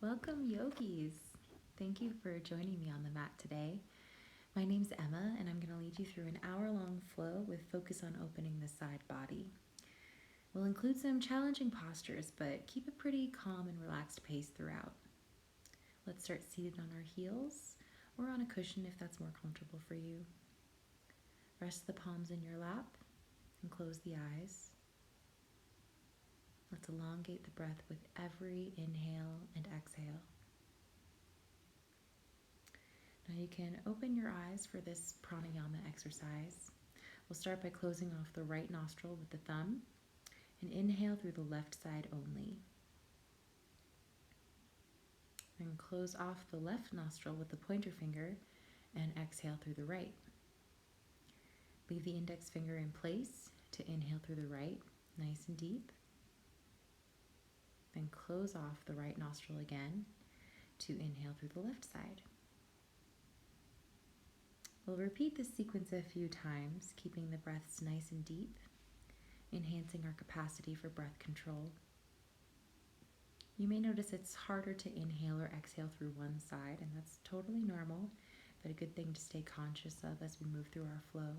Welcome, yogis. Thank you for joining me on the mat today. My name's Emma, and I'm going to lead you through an hour-long flow with focus on opening the side body. We'll include some challenging postures, but keep a pretty calm and relaxed pace throughout. Let's start seated on our heels or on a cushion if that's more comfortable for you. Rest the palms in your lap and close the eyes. Let's elongate the breath with every inhale and exhale. Now you can open your eyes for this pranayama exercise. We'll start by closing off the right nostril with the thumb and inhale through the left side only. Then close off the left nostril with the pointer finger and exhale through the right. Leave the index finger in place to inhale through the right, nice and deep. Then close off the right nostril again to inhale through the left side. We'll repeat this sequence a few times, keeping the breaths nice and deep, enhancing our capacity for breath control. You may notice it's harder to inhale or exhale through one side, and that's totally normal, but a good thing to stay conscious of as we move through our flow.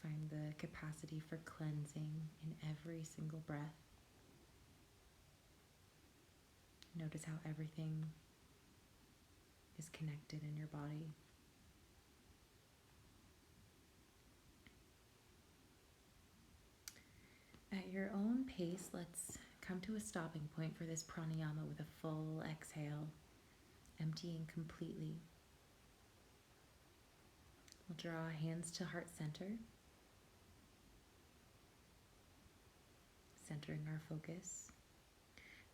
Find the capacity for cleansing in every single breath. Notice how everything is connected in your body. At your own pace, let's come to a stopping point for this pranayama with a full exhale, emptying completely. We'll draw hands to heart center. Centering our focus.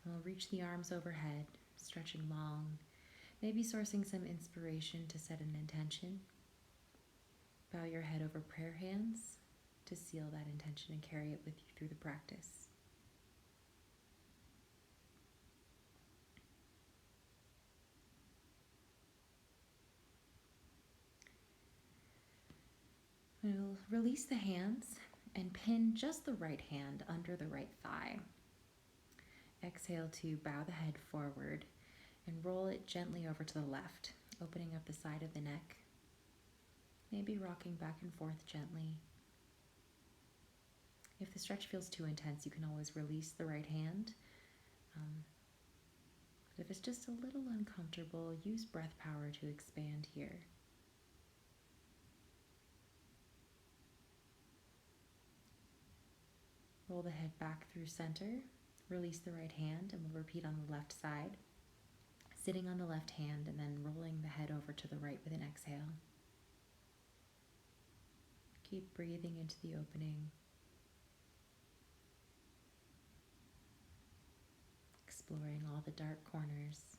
And we'll reach the arms overhead, stretching long, maybe sourcing some inspiration to set an intention. Bow your head over prayer hands to seal that intention and carry it with you through the practice. We'll release the hands and pin just the right hand under the right thigh. Exhale to bow the head forward and roll it gently over to the left, opening up the side of the neck, maybe rocking back and forth gently. If the stretch feels too intense, you can always release the right hand. But if it's just a little uncomfortable, use breath power to expand here. Roll the head back through center, release the right hand, and we'll repeat on the left side, sitting on the left hand and then rolling the head over to the right with an exhale. Keep breathing into the opening, exploring all the dark corners.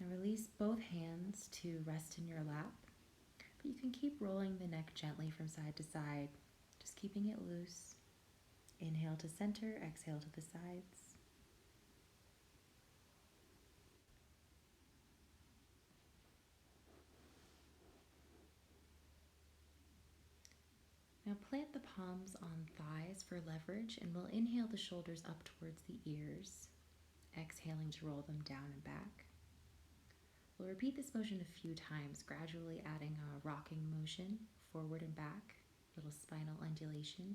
Now release both hands to rest in your lap, but you can keep rolling the neck gently from side to side, just keeping it loose. Inhale to center, exhale to the sides. Now plant the palms on thighs for leverage, and we'll inhale the shoulders up towards the ears, exhaling to roll them down and back. We'll repeat this motion a few times, gradually adding a rocking motion forward and back, little spinal undulation,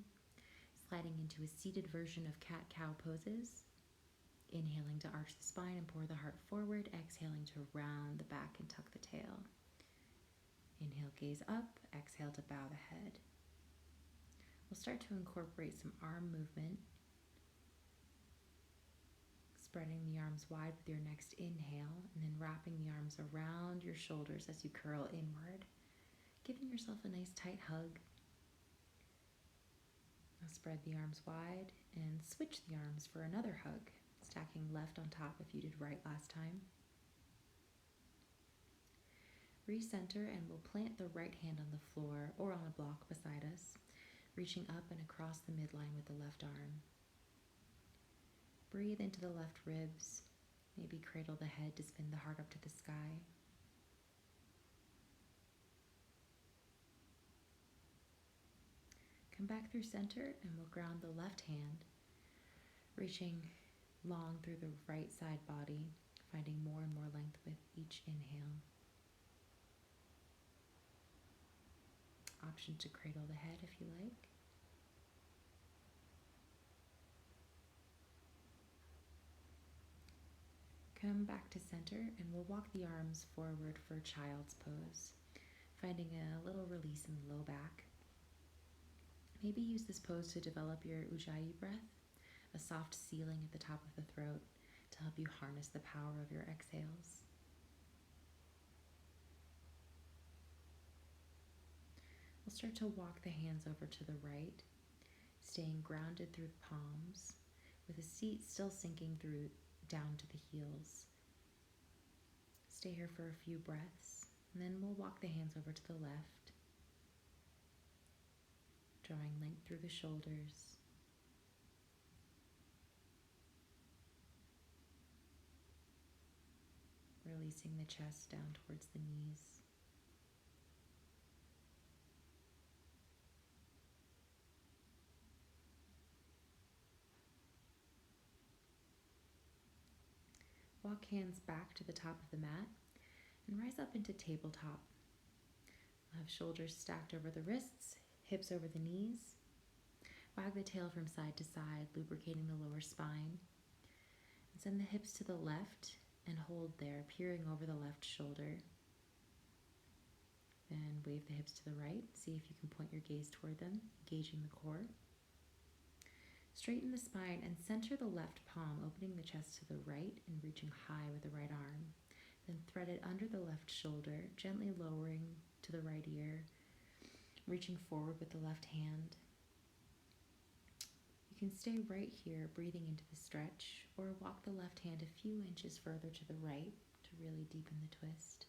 sliding into a seated version of cat-cow poses, inhaling to arch the spine and pour the heart forward, exhaling to round the back and tuck the tail. Inhale, gaze up, exhale to bow the head. We'll start to incorporate some arm movement, spreading the arms wide with your next inhale, and then wrapping the arms around your shoulders as you curl inward, giving yourself a nice tight hug. Now spread the arms wide and switch the arms for another hug, stacking left on top if you did right last time. Recenter, and we'll plant the right hand on the floor or on a block beside us, reaching up and across the midline with the left arm. Breathe into the left ribs, Maybe cradle the head to spin the heart up to the sky. Come back through center and we'll ground the left hand, reaching long through the right side body, finding more and more length with each inhale. Option to cradle the head if you like. Come back to center and we'll walk the arms forward for child's pose, finding a little release in the low back. Maybe use this pose to develop your Ujjayi breath, a soft ceiling at the top of the throat to help you harness the power of your exhales. We'll start to walk the hands over to the right, staying grounded through the palms, with the seat still sinking through down to the heels. Stay here for a few breaths, and then we'll walk the hands over to the left, drawing length through the shoulders. Releasing the chest down towards the knees. Walk hands back to the top of the mat and rise up into tabletop. We'll have shoulders stacked over the wrists, hips over the knees. Wag the tail from side to side, lubricating the lower spine. And send the hips to the left and hold there, peering over the left shoulder. Then wave the hips to the right. See if you can point your gaze toward them, engaging the core. Straighten the spine and center the left palm, opening the chest to the right and reaching high with the right arm. Then thread it under the left shoulder, gently lowering to the right ear, reaching forward with the left hand. You can stay right here, breathing into the stretch, or walk the left hand a few inches further to the right to really deepen the twist.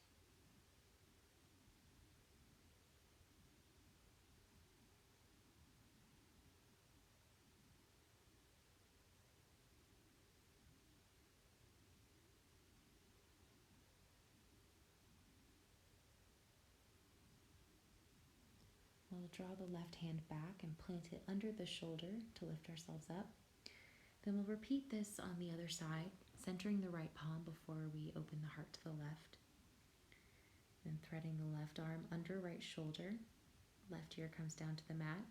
We'll draw the left hand back and plant it under the shoulder to lift ourselves up. Then we'll repeat this on the other side, centering the right palm before we open the heart to the left. Then threading the left arm under right shoulder. Left ear comes down to the mat.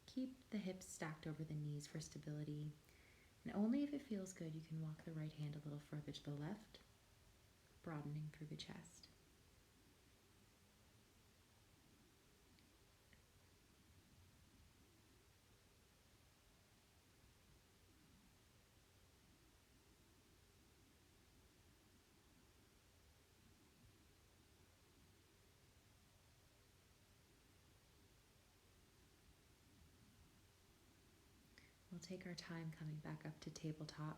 Keep the hips stacked over the knees for stability. And only if it feels good, you can walk the right hand a little further to the left, broadening through the chest. We'll take our time coming back up to tabletop,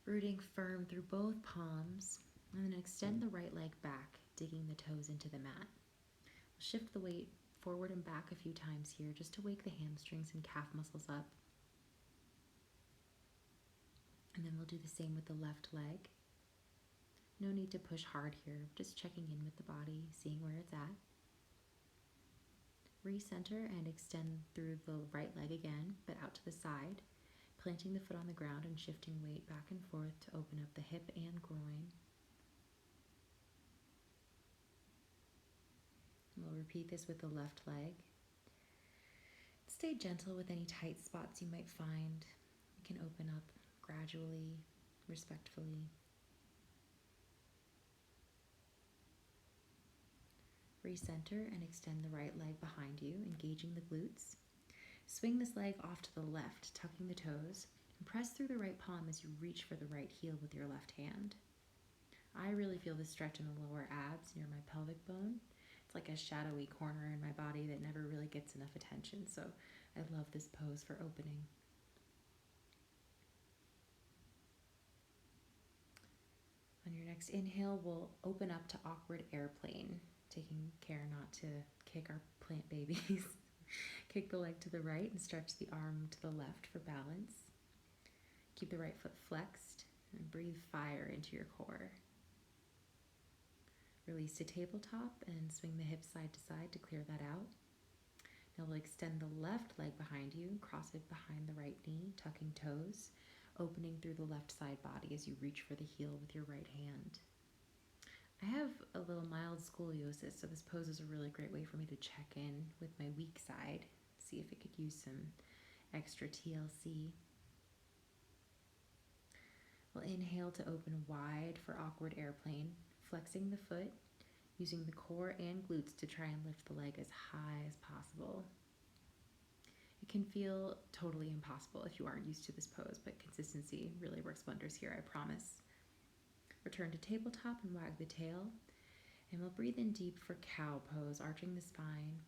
rooting firm through both palms, and then extend the right leg back, digging the toes into the mat. We'll shift the weight forward and back a few times here just to wake the hamstrings and calf muscles up. And then we'll do the same with the left leg. No need to push hard here, just checking in with the body, seeing where it's at. Recenter and extend through the right leg again, but out to the side, planting the foot on the ground and shifting weight back and forth to open up the hip and groin. We'll repeat this with the left leg. Stay gentle with any tight spots you might find. You can open up gradually, respectfully. Recenter and extend the right leg behind you, engaging the glutes. Swing this leg off to the left, tucking the toes, and press through the right palm as you reach for the right heel with your left hand. I really feel this stretch in the lower abs near my pelvic bone. It's like a shadowy corner in my body that never really gets enough attention, so I love this pose for opening. On your next inhale, we'll open up to awkward airplane, taking care not to kick our plant babies. Kick the leg to the right and stretch the arm to the left for balance. Keep the right foot flexed. And breathe fire into your core. Release to tabletop and swing the hips side to side to clear that out. Now we'll extend the left leg behind you, cross it behind the right knee, tucking toes, opening through the left side body as you reach for the heel with your right hand. I have a little mild scoliosis, so this pose is a really great way for me to check in with my weak side, see if it could use some extra TLC. We'll inhale to open wide for awkward airplane, flexing the foot, using the core and glutes to try and lift the leg as high as possible. It can feel totally impossible if you aren't used to this pose, but consistency really works wonders here, I promise. Return to tabletop and wag the tail, and we'll breathe in deep for cow pose, arching the spine,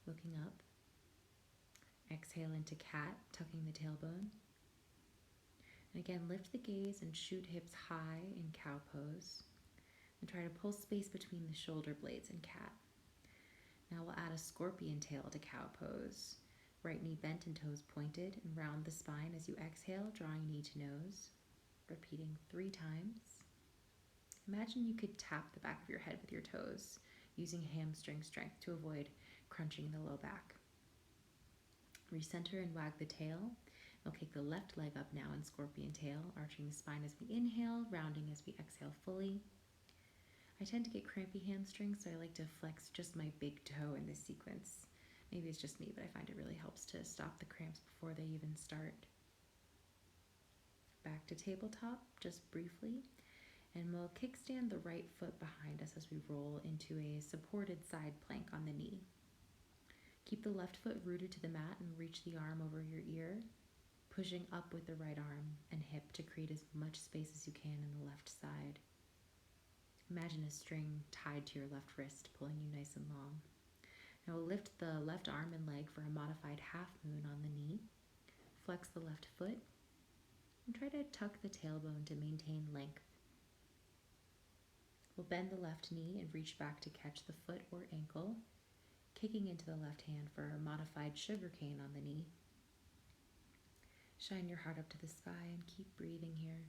looking up. Exhale into cat, tucking the tailbone. And again, lift the gaze and shoot hips high in cow pose, and try to pull space between the shoulder blades in cat. Now we'll add a scorpion tail to cow pose. Right knee bent and toes pointed, and round the spine as you exhale, drawing knee to nose. Repeating 3 times. Imagine you could tap the back of your head with your toes, using hamstring strength to avoid crunching the low back. Recenter and wag the tail. We'll kick the left leg up now in scorpion tail, arching the spine as we inhale, rounding as we exhale fully. I tend to get crampy hamstrings, so I like to flex just my big toe in this sequence. Maybe it's just me, but I find it really helps to stop the cramps before they even start. Back to tabletop, just briefly, and we'll kickstand the right foot behind us as we roll into a supported side plank on the knee. Keep the left foot rooted to the mat and reach the arm over your ear, pushing up with the right arm and hip to create as much space as you can in the left side. Imagine a string tied to your left wrist, pulling you nice and long. Now we'll lift the left arm and leg for a modified half moon on the knee. Flex the left foot, and try to tuck the tailbone to maintain length. We'll bend the left knee and reach back to catch the foot or ankle, kicking into the left hand for a modified sugar cane on the knee. Shine your heart up to the sky and keep breathing here.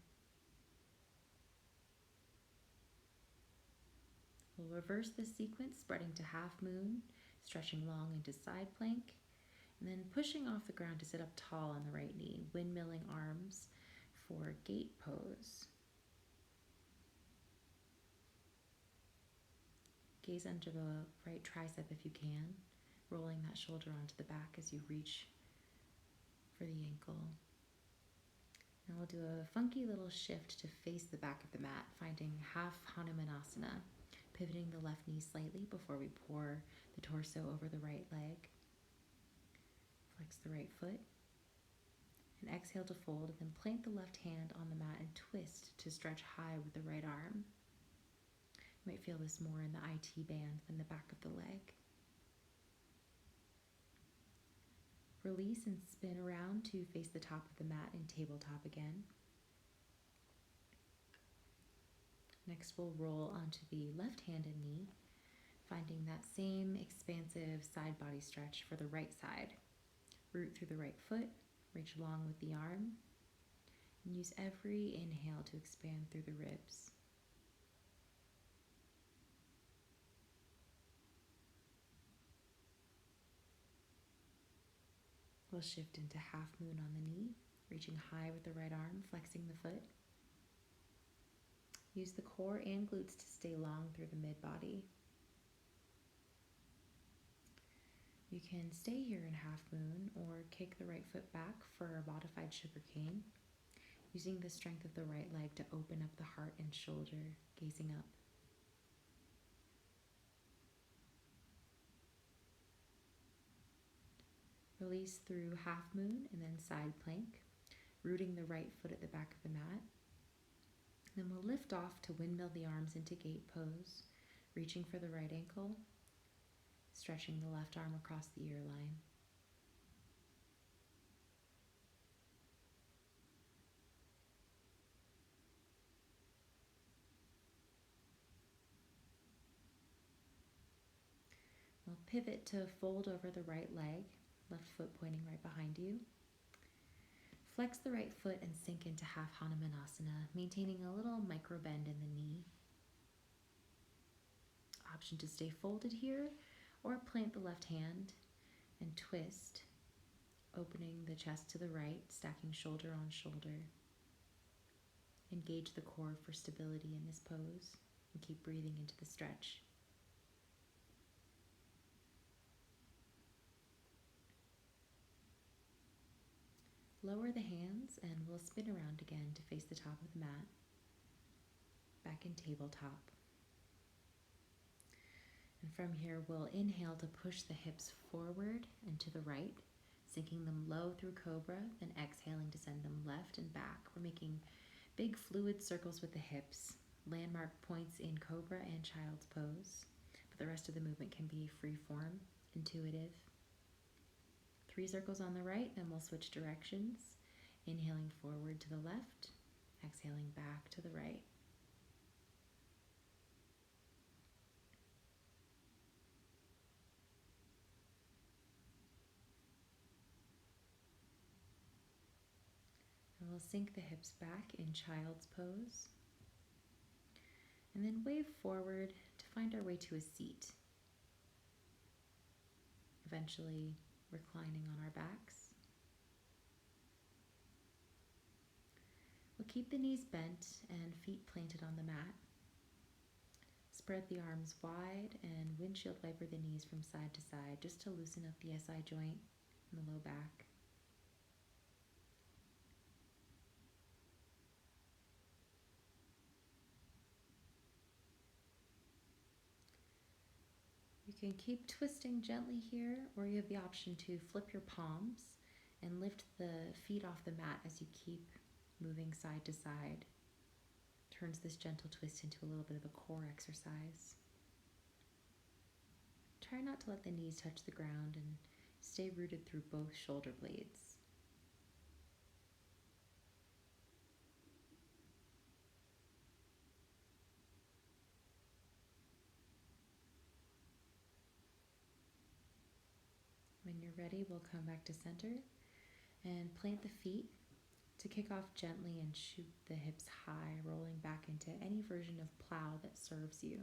We'll reverse this sequence, spreading to half moon, stretching long into side plank, and then pushing off the ground to sit up tall on the right knee, windmilling arms for gate pose. Gaze under the right tricep if you can, rolling that shoulder onto the back as you reach for the ankle. Now we'll do a funky little shift to face the back of the mat, finding half Hanumanasana, pivoting the left knee slightly before we pour the torso over the right leg. Flex the right foot. And exhale to fold, and then plant the left hand on the mat and twist to stretch high with the right arm. You might feel this more in the IT band than the back of the leg. Release and spin around to face the top of the mat and tabletop again. Next we'll roll onto the left-handed knee, finding that same expansive side body stretch for the right side. Root through the right foot, reach long with the arm, and use every inhale to expand through the ribs. We'll shift into half moon on the knee, reaching high with the right arm, flexing the foot. Use the core and glutes to stay long through the mid-body. You can stay here in half moon or kick the right foot back for a modified sugar cane, using the strength of the right leg to open up the heart and shoulder, gazing up. Release through half moon and then side plank, rooting the right foot at the back of the mat. Then we'll lift off to windmill the arms into gate pose, reaching for the right ankle, stretching the left arm across the ear line. We'll pivot to fold over the right leg, left foot pointing right behind you. Flex the right foot and sink into half Hanumanasana, maintaining a little micro bend in the knee. Option to stay folded here, or plant the left hand and twist, opening the chest to the right, stacking shoulder on shoulder. Engage the core for stability in this pose and keep breathing into the stretch. Lower the hands and we'll spin around again to face the top of the mat, back in tabletop. And from here, we'll inhale to push the hips forward and to the right, sinking them low through Cobra, then exhaling to send them left and back. We're making big fluid circles with the hips, landmark points in Cobra and Child's Pose, but the rest of the movement can be free form, intuitive. 3 circles on the right, then we'll switch directions, inhaling forward to the left, exhaling back to the right. And we'll sink the hips back in Child's Pose, and then wave forward to find our way to a seat, eventually reclining on our backs. We'll keep the knees bent and feet planted on the mat. Spread the arms wide and windshield wiper the knees from side to side just to loosen up the SI joint and the low back. You can keep twisting gently here, or you have the option to flip your palms and lift the feet off the mat as you keep moving side to side. Turns this gentle twist into a little bit of a core exercise. Try not to let the knees touch the ground and stay rooted through both shoulder blades. When you're ready, we'll come back to center and plant the feet to kick off gently and shoot the hips high, rolling back into any version of plow that serves you.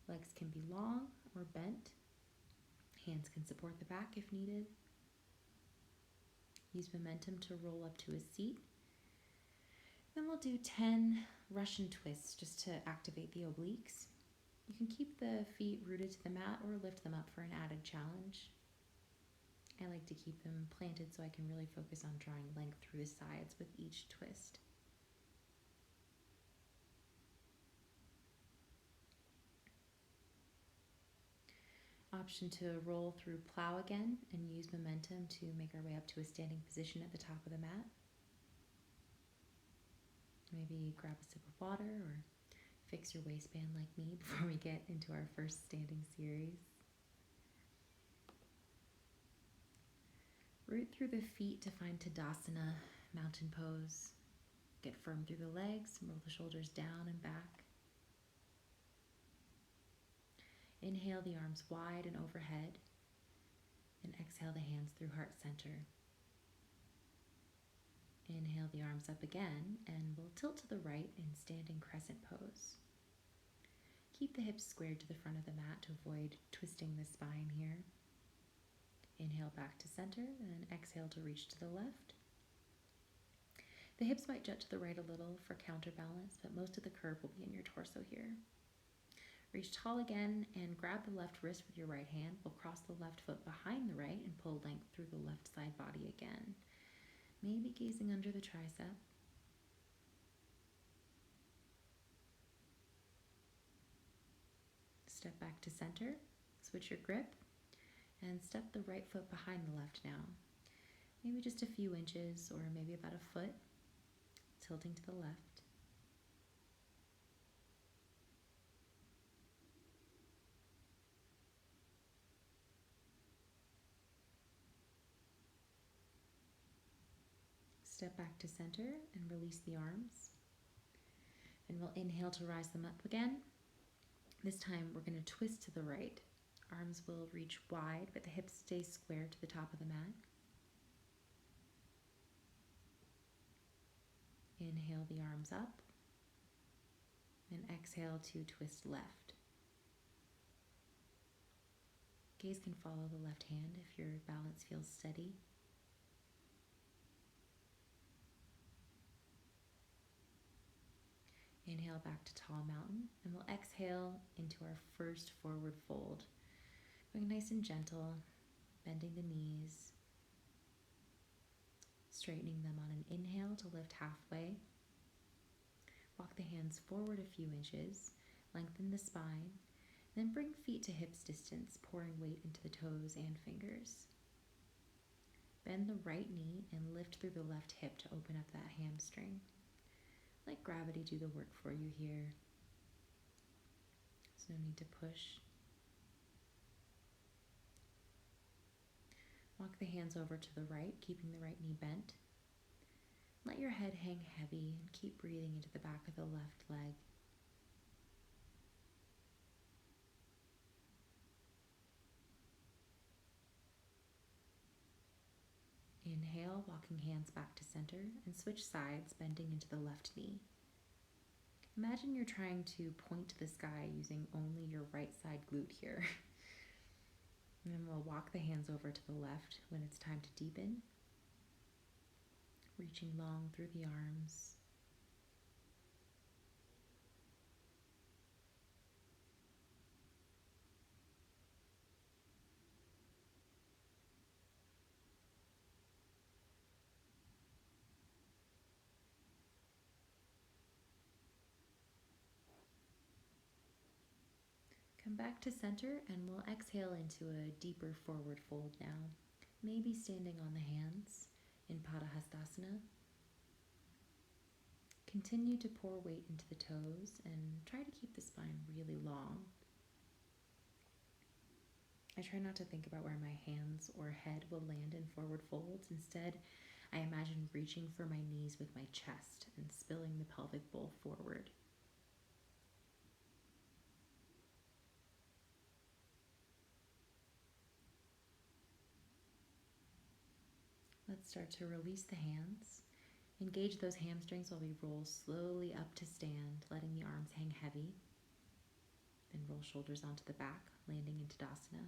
Legs can be long or bent. Hands can support the back if needed. Use momentum to roll up to a seat. Then we'll do 10 Russian twists just to activate the obliques. You can keep the feet rooted to the mat or lift them up for an added challenge. I like to keep them planted so I can really focus on drawing length through the sides with each twist. Option to roll through plow again and use momentum to make our way up to a standing position at the top of the mat. Maybe grab a sip of water or fix your waistband like me before we get into our first standing series. Root through the feet to find Tadasana, mountain pose. Get firm through the legs, roll the shoulders down and back. Inhale the arms wide and overhead, and exhale the hands through heart center. Inhale the arms up again, and we'll tilt to the right in standing crescent pose. Keep the hips squared to the front of the mat to avoid twisting the spine here. Inhale back to center, and exhale to reach to the left. The hips might jut to the right a little for counterbalance, but most of the curve will be in your torso here. Reach tall again and grab the left wrist with your right hand. We'll cross the left foot behind the right and pull length through the left side body again. Maybe gazing under the tricep. Step back to center, switch your grip, and step the right foot behind the left now. Maybe just a few inches or maybe about a foot, tilting to the left. Step back to center and release the arms. And we'll inhale to rise them up again. This time we're going to twist to the right. Arms will reach wide, but the hips stay square to the top of the mat. Inhale the arms up, and exhale to twist left. Gaze can follow the left hand if your balance feels steady. Inhale back to tall mountain, and we'll exhale into our first forward fold. Going nice and gentle, bending the knees, straightening them on an inhale to lift halfway. Walk the hands forward a few inches, lengthen the spine, then bring feet to hips distance, pouring weight into the toes and fingers. Bend the right knee and lift through the left hip to open up that hamstring. Let gravity do the work for you here. There's no need to push. Walk the hands over to the right, keeping the right knee bent. Let your head hang heavy and keep breathing into the back of the left leg. Inhale, walking hands back to center, and switch sides, bending into the left knee. Imagine you're trying to point to the sky using only your right side glute here. And then we'll walk the hands over to the left when it's time to deepen, reaching long through the arms. Come back to center, and we'll exhale into a deeper forward fold now. Maybe standing on the hands in Padahastasana. Continue to pour weight into the toes and try to keep the spine really long. I try not to think about where my hands or head will land in forward folds. Instead, I imagine reaching for my knees with my chest and spilling the pelvic bowl forward. Let's start to release the hands. Engage those hamstrings while we roll slowly up to stand, letting the arms hang heavy. Then roll shoulders onto the back, landing into Tadasana.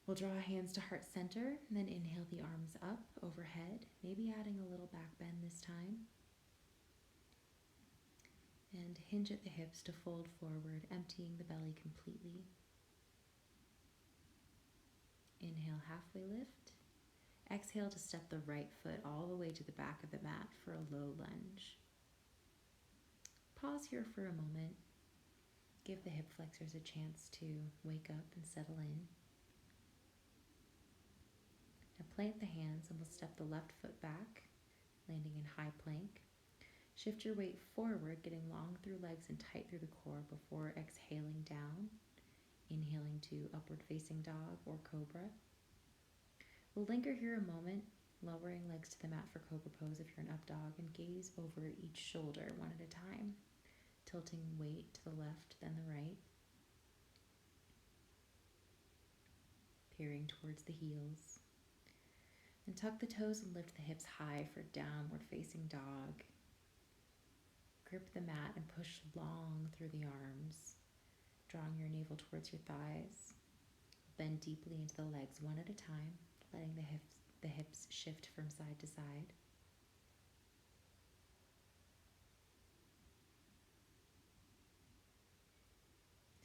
We'll draw hands to heart center, and then inhale the arms up overhead, maybe adding a little back bend this time. And hinge at the hips to fold forward, emptying the belly completely. Inhale, halfway lift. Exhale to step the right foot all the way to the back of the mat for a low lunge. Pause here for a moment. Give the hip flexors a chance to wake up and settle in. Now plant the hands and we'll step the left foot back, landing in high plank. Shift your weight forward, getting long through legs and tight through the core before exhaling down. Inhaling to upward facing dog or cobra. We'll linger here a moment, lowering legs to the mat for Cobra Pose if you're an up dog, and gaze over each shoulder one at a time, tilting weight to the left, then the right. Peering towards the heels. And tuck the toes and lift the hips high for downward facing dog. Grip the mat and push long through the arms, drawing your navel towards your thighs. Bend deeply into the legs one at a time, letting the hips shift from side to side.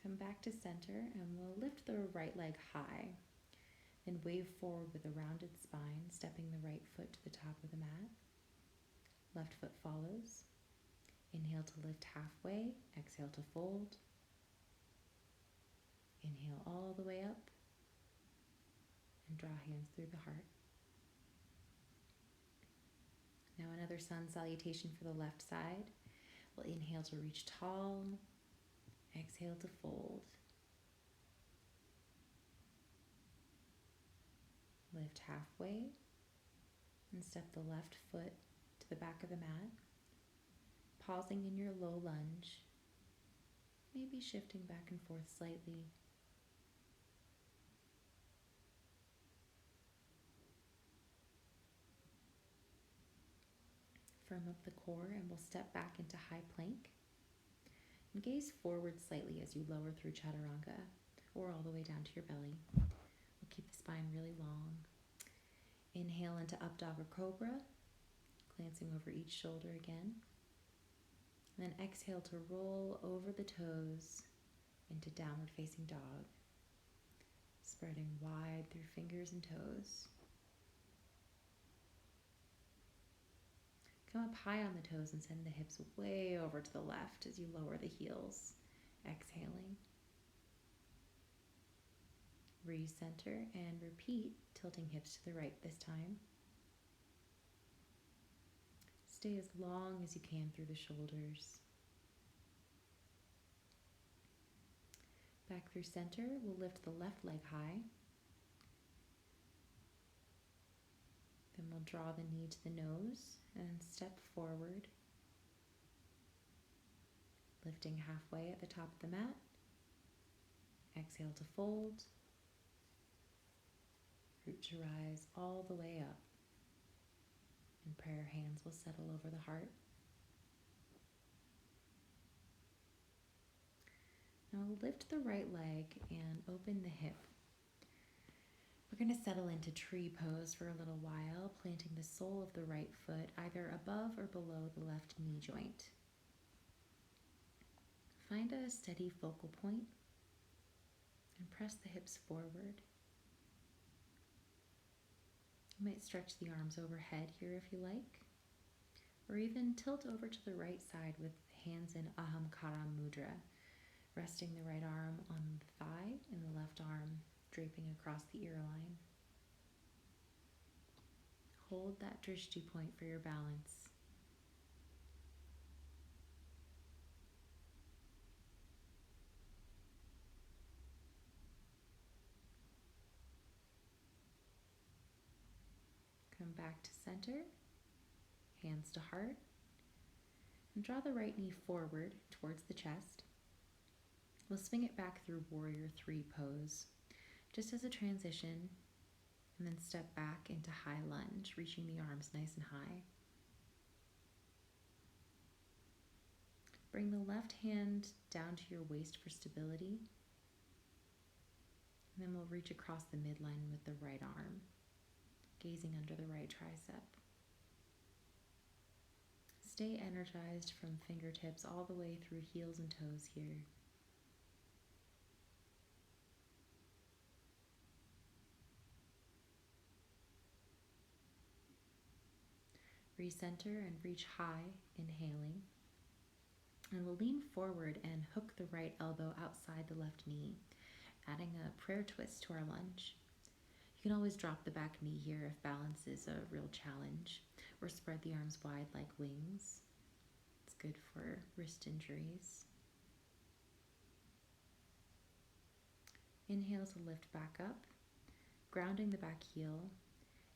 Come back to center and we'll lift the right leg high. Then wave forward with a rounded spine, stepping the right foot to the top of the mat. Left foot follows. Inhale to lift halfway, exhale to fold. Inhale all the way up and draw hands through the heart. Now another sun salutation for the left side. We'll inhale to reach tall, exhale to fold. Lift halfway and step the left foot to the back of the mat, pausing in your low lunge, maybe shifting back and forth slightly. firm up the core, and we'll step back into high plank. And gaze forward slightly as you lower through Chaturanga, or all the way down to your belly. We'll keep the spine really long. Inhale into Up Dog or Cobra, glancing over each shoulder again. And then exhale to roll over the toes into Downward Facing Dog, spreading wide through fingers and toes. Come up high on the toes and send the hips way over to the left as you lower the heels, exhaling. Recenter and repeat, tilting hips to the right this time. Stay as long as you can through the shoulders. Back through center, we'll lift the left leg high. Then we'll draw the knee to the nose and step forward, lifting halfway at the top of the mat. Exhale to fold. Root to rise all the way up. And prayer hands will settle over the heart. Now lift the right leg and open the hip. We're going to settle into tree pose for a little while, planting the sole of the right foot either above or below the left knee joint. Find a steady focal point and press the hips forward. You might stretch the arms overhead here if you like, or even tilt over to the right side with hands in Ahamkara Mudra, resting the right arm on the thigh and the left arm draping across the ear line. Hold that drishti point for your balance. Come back to center, hands to heart, and draw the right knee forward towards the chest. We'll swing it back through Warrior 3 pose, just as a transition, and then step back into high lunge, reaching the arms nice and high. Bring the left hand down to your waist for stability, and then we'll reach across the midline with the right arm, gazing under the right tricep. Stay energized from fingertips all the way through heels and toes here. Recenter and reach high, inhaling. And we'll lean forward and hook the right elbow outside the left knee, adding a prayer twist to our lunge. You can always drop the back knee here if balance is a real challenge, or spread the arms wide like wings. It's good for wrist injuries. Inhale to lift back up, grounding the back heel,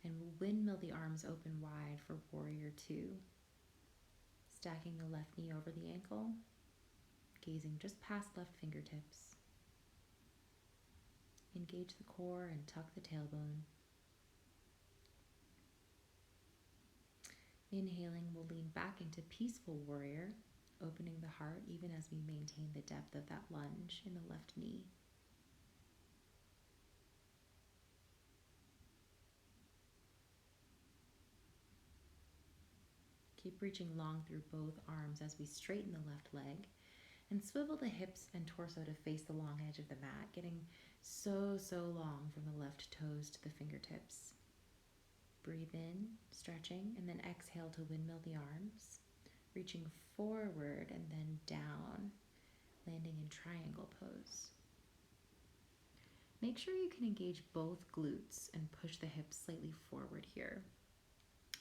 and we'll windmill the arms open wide for Warrior 2. Stacking the left knee over the ankle, gazing just past left fingertips. Engage the core and tuck the tailbone. Inhaling, we'll lean back into Peaceful Warrior, opening the heart even as we maintain the depth of that lunge in the left knee. Keep reaching long through both arms as we straighten the left leg and swivel the hips and torso to face the long edge of the mat, getting so long from the left toes to the fingertips. Breathe in, stretching, and then exhale to windmill the arms, reaching forward and then down, landing in triangle pose. Make sure you can engage both glutes and push the hips slightly forward here.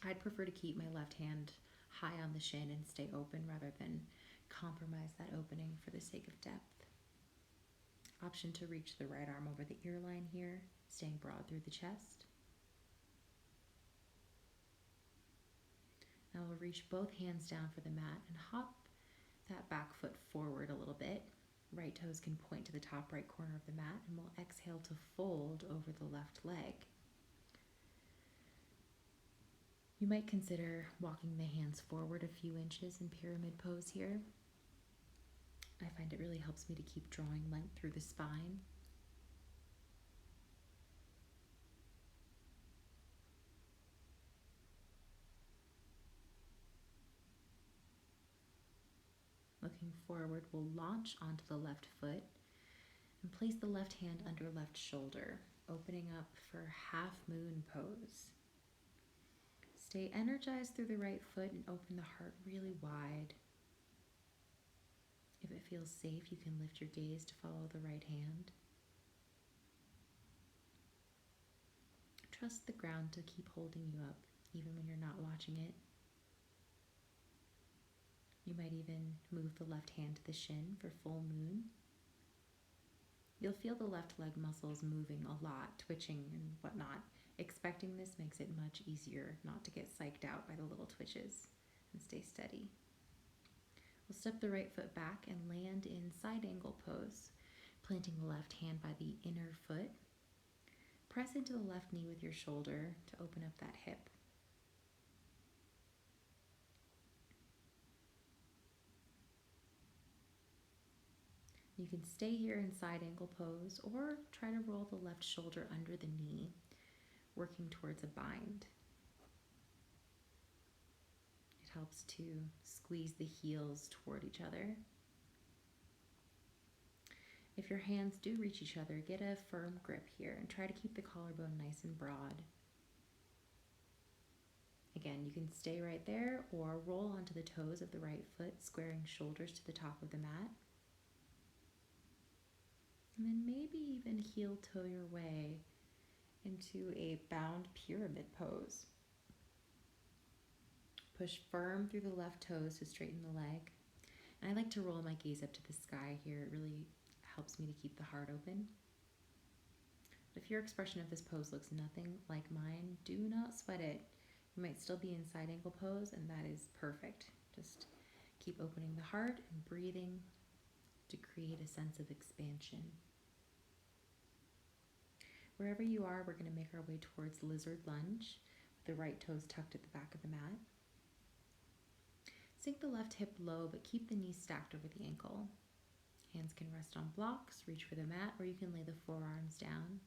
I'd prefer to keep my left hand high on the shin and stay open rather than compromise that opening for the sake of depth. Option to reach the right arm over the ear line here, staying broad through the chest. Now we'll reach both hands down for the mat and hop that back foot forward a little bit. Right toes can point to the top right corner of the mat, and we'll exhale to fold over the left leg. You might consider walking the hands forward a few inches in pyramid pose here. I find it really helps me to keep drawing length through the spine. Looking forward, we'll launch onto the left foot and place the left hand under left shoulder, opening up for half moon pose. Stay energized through the right foot and open the heart really wide. If it feels safe, you can lift your gaze to follow the right hand. Trust the ground to keep holding you up, even when you're not watching it. You might even move the left hand to the shin for full moon. You'll feel the left leg muscles moving a lot, twitching and whatnot. Expecting this makes it much easier not to get psyched out by the little twitches and stay steady. We'll step the right foot back and land in side angle pose, planting the left hand by the inner foot. Press into the left knee with your shoulder to open up that hip. You can stay here in side angle pose or try to roll the left shoulder under the knee, working towards a bind. It helps to squeeze the heels toward each other. If your hands do reach each other, get a firm grip here and try to keep the collarbone nice and broad. Again, you can stay right there or roll onto the toes of the right foot, squaring shoulders to the top of the mat. And then maybe even heel toe your way into a bound pyramid pose. Push firm through the left toes to straighten the leg. And I like to roll my gaze up to the sky here. It really helps me to keep the heart open. But if your expression of this pose looks nothing like mine, do not sweat it. You might still be in side angle pose, and that is perfect. Just keep opening the heart and breathing to create a sense of expansion. Wherever you are, we're going to make our way towards lizard lunge, with the right toes tucked at the back of the mat. Sink the left hip low, but keep the knees stacked over the ankle. Hands can rest on blocks, reach for the mat, or you can lay the forearms down.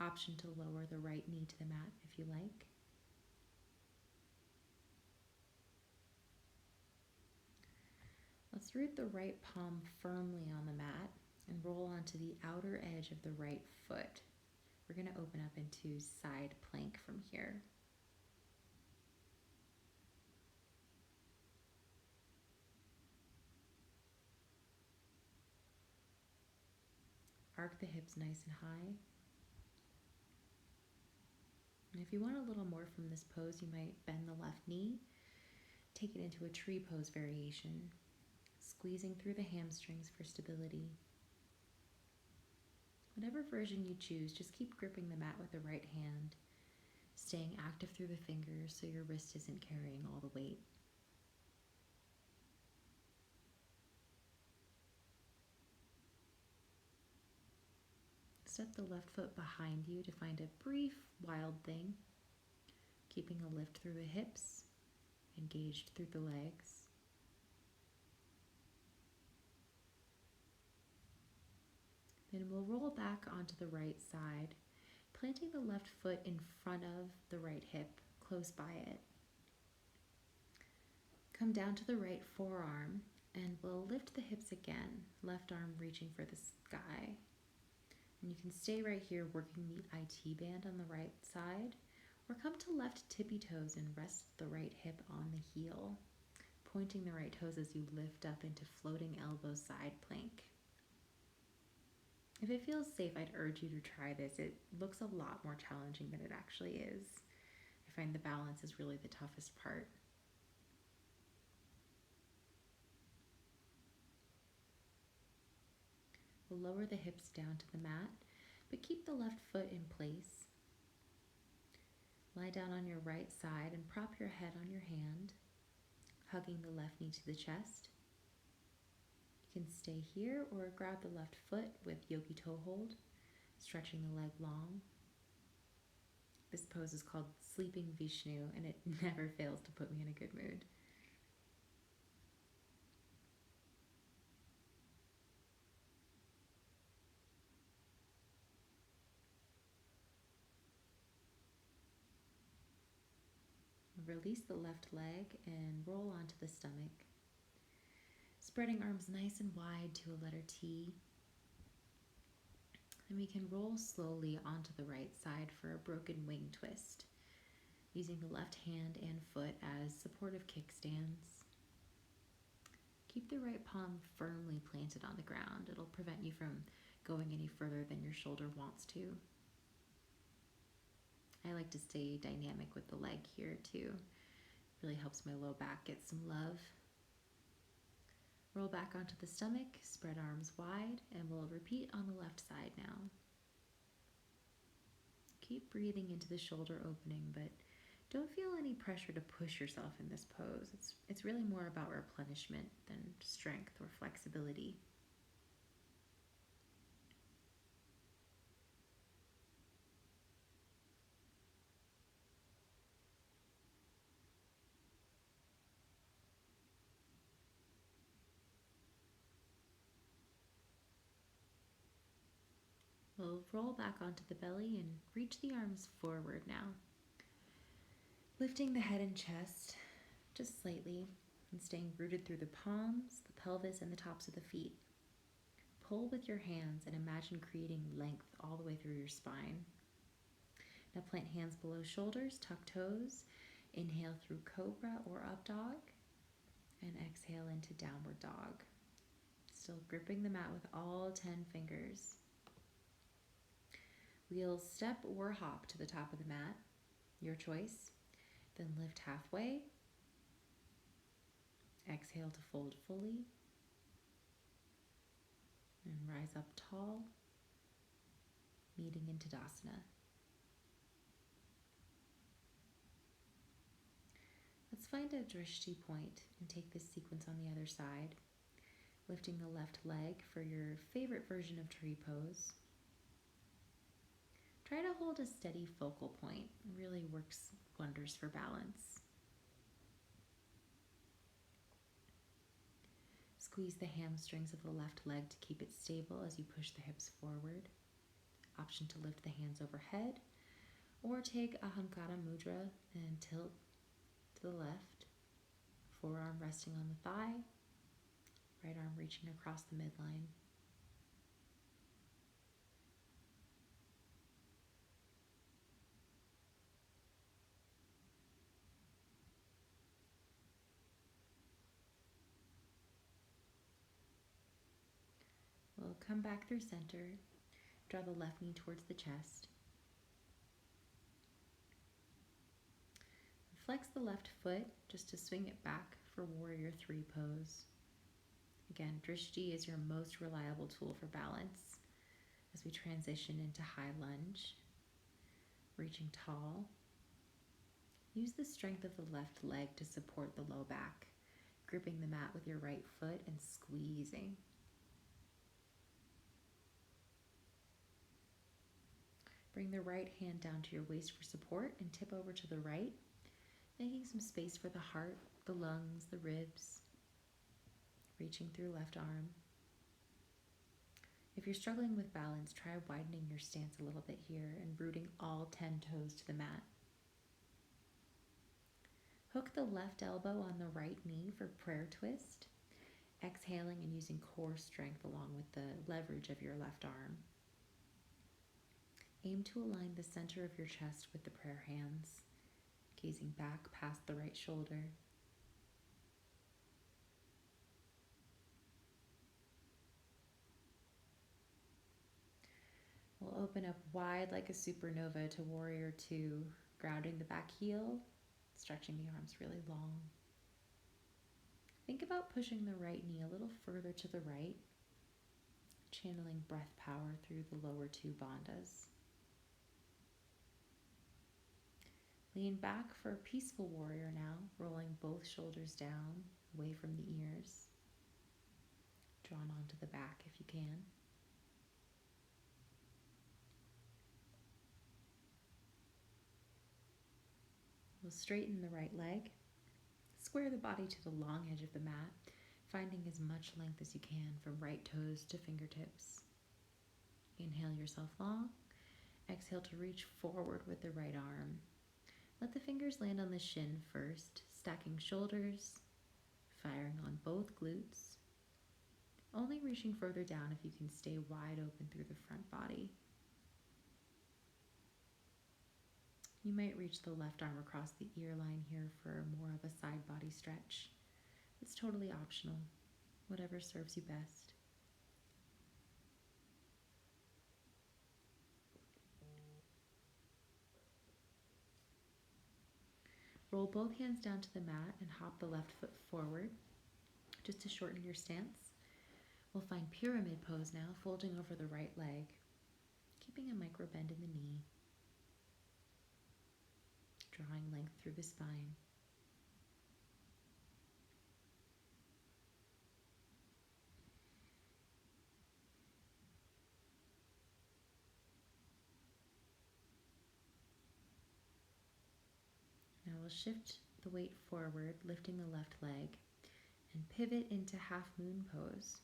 Option to lower the right knee to the mat if you like. Let's root the right palm firmly on the mat and roll onto the outer edge of the right foot. We're going to open up into side plank from here. Arc the hips nice and high. And if you want a little more from this pose, you might bend the left knee, take it into a tree pose variation, squeezing through the hamstrings for stability. Whatever version you choose, just keep gripping the mat with the right hand, staying active through the fingers so your wrist isn't carrying all the weight. Step the left foot behind you to find a brief wild thing, keeping a lift through the hips, engaged through the legs. Then we'll roll back onto the right side, planting the left foot in front of the right hip, close by it. Come down to the right forearm and we'll lift the hips again, left arm reaching for the sky. And you can stay right here working the IT band on the right side, or come to left tippy toes and rest the right hip on the heel, pointing the right toes as you lift up into floating elbow side plank. If it feels safe, I'd urge you to try this. It looks a lot more challenging than it actually is. I find the balance is really the toughest part. We'll lower the hips down to the mat, but keep the left foot in place. Lie down on your right side and prop your head on your hand, hugging the left knee to the chest. You can stay here or grab the left foot with yogi toe hold stretching the leg long. This pose is called Sleeping Vishnu, and it never fails to put me in a good mood. Release the left leg and roll onto the stomach. Spreading arms nice and wide to a letter T. And we can roll slowly onto the right side for a broken wing twist, using the left hand and foot as supportive kickstands. Keep the right palm firmly planted on the ground. It'll prevent you from going any further than your shoulder wants to. I like to stay dynamic with the leg here too. Really helps my low back get some love. Roll back onto the stomach, spread arms wide, and we'll repeat on the left side now. Keep breathing into the shoulder opening, but don't feel any pressure to push yourself in this pose. It's really more about replenishment than strength or flexibility. We'll roll back onto the belly and reach the arms forward now. Lifting the head and chest just slightly and staying rooted through the palms, the pelvis, and the tops of the feet. Pull with your hands and imagine creating length all the way through your spine. Now plant hands below shoulders, tuck toes. Inhale through Cobra or Up Dog, and exhale into Downward Dog. Still gripping the mat with all 10 fingers. We'll step or hop to the top of the mat, your choice. Then lift halfway. Exhale to fold fully. And rise up tall, meeting in Tadasana. Let's find a drishti point and take this sequence on the other side, lifting the left leg for your favorite version of tree pose. Try to hold a steady focal point. It really works wonders for balance. Squeeze the hamstrings of the left leg to keep it stable as you push the hips forward. Option to lift the hands overhead, or take a Ahankara mudra and tilt to the left, forearm resting on the thigh, right arm reaching across the midline. We'll come back through center, draw the left knee towards the chest. Flex the left foot just to swing it back for Warrior 3 pose. Again, drishti is your most reliable tool for balance as we transition into high lunge. Reaching tall. Use the strength of the left leg to support the low back, gripping the mat with your right foot and squeezing. Bring the right hand down to your waist for support and tip over to the right, making some space for the heart, the lungs, the ribs. Reaching through left arm. If you're struggling with balance, try widening your stance a little bit here and rooting all 10 toes to the mat. Hook the left elbow on the right knee for prayer twist, exhaling and using core strength along with the leverage of your left arm. Aim to align the center of your chest with the prayer hands, gazing back past the right shoulder. We'll open up wide like a supernova to Warrior 2, grounding the back heel, stretching the arms really long. Think about pushing the right knee a little further to the right, channeling breath power through the lower 2 bandhas. Lean back for a peaceful warrior now, rolling both shoulders down, away from the ears. Drawn onto the back if you can. We'll straighten the right leg, square the body to the long edge of the mat, finding as much length as you can from right toes to fingertips. Inhale yourself long. Exhale to reach forward with the right arm. Let the fingers land on the shin first, stacking shoulders, firing on both glutes. Only reaching further down if you can stay wide open through the front body. You might reach the left arm across the ear line here for more of a side body stretch. It's totally optional, whatever serves you best. Roll both hands down to the mat and hop the left foot forward, just to shorten your stance. We'll find pyramid pose now, folding over the right leg, keeping a micro bend in the knee, drawing length through the spine. Now we'll shift the weight forward, lifting the left leg, and pivot into half moon pose.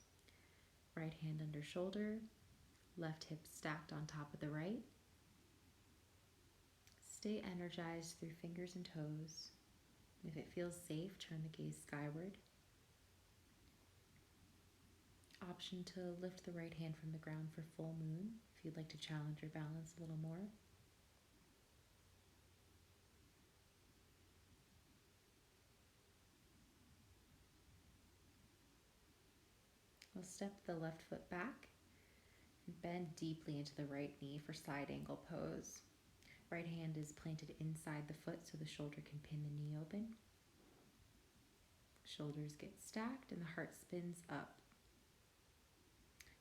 Right hand under shoulder, left hip stacked on top of the right. Stay energized through fingers and toes. If it feels safe, turn the gaze skyward. Option to lift the right hand from the ground for full moon if you'd like to challenge your balance a little more. We'll step the left foot back and bend deeply into the right knee for side angle pose. Right hand is planted inside the foot so the shoulder can pin the knee open. Shoulders get stacked and the heart spins up.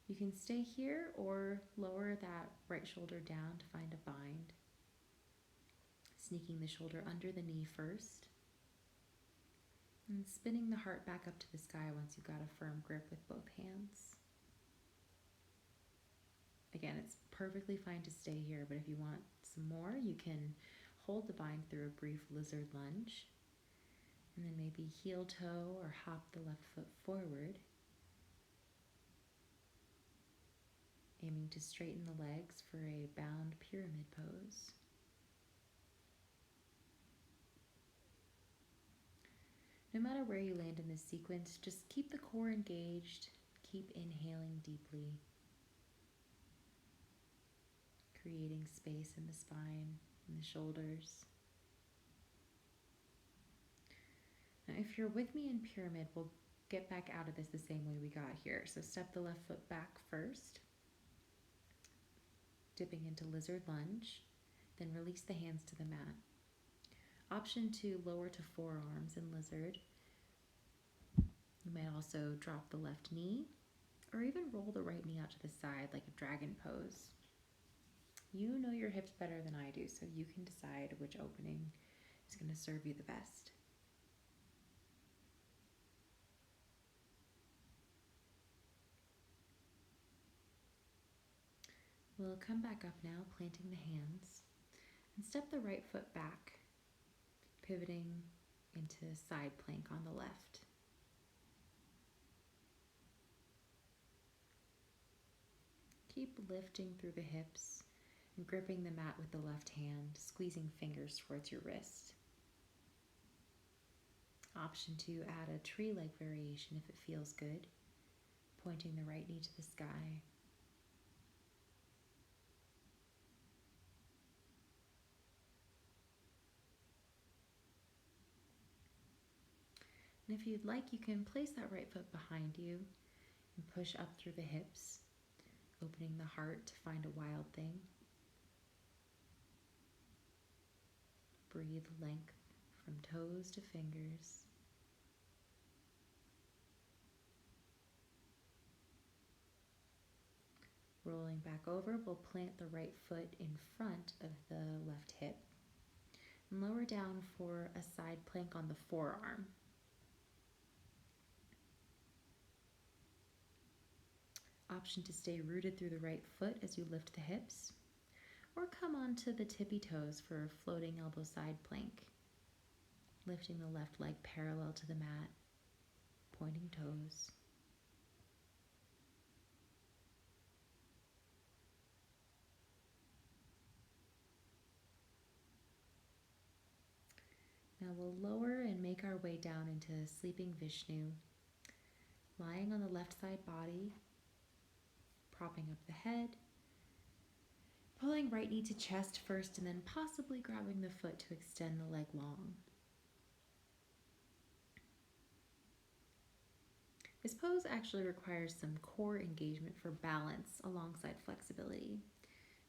You can stay here or lower that right shoulder down to find a bind. Sneaking the shoulder under the knee first. And spinning the heart back up to the sky once you've got a firm grip with both hands. Again, it's perfectly fine to stay here, but if you want some more, you can hold the bind through a brief lizard lunge, and then maybe heel toe or hop the left foot forward, aiming to straighten the legs for a bound pyramid pose. No matter where you land in this sequence, just keep the core engaged, keep inhaling deeply, creating space in the spine and the shoulders. Now, if you're with me in pyramid, we'll get back out of this the same way we got here. So step the left foot back first, dipping into lizard lunge, then release the hands to the mat. Option to lower to forearms in lizard. You might also drop the left knee or even roll the right knee out to the side like a dragon pose. You know your hips better than I do, so you can decide which opening is going to serve you the best. We'll come back up now, planting the hands, and step the right foot back, pivoting into side plank on the left. Keep lifting through the hips and gripping the mat with the left hand, squeezing fingers towards your wrist. Option to add a tree leg variation if it feels good, pointing the right knee to the sky. And if you'd like, you can place that right foot behind you and push up through the hips, opening the heart to find a wild thing. Breathe length from toes to fingers. Rolling back over, we'll plant the right foot in front of the left hip and lower down for a side plank on the forearm. Option to stay rooted through the right foot as you lift the hips, or come onto the tippy toes for a floating elbow side plank. Lifting the left leg parallel to the mat, pointing toes. Now we'll lower and make our way down into sleeping Vishnu, lying on the left side body, propping up the head, pulling right knee to chest first, and then possibly grabbing the foot to extend the leg long. This pose actually requires some core engagement for balance alongside flexibility.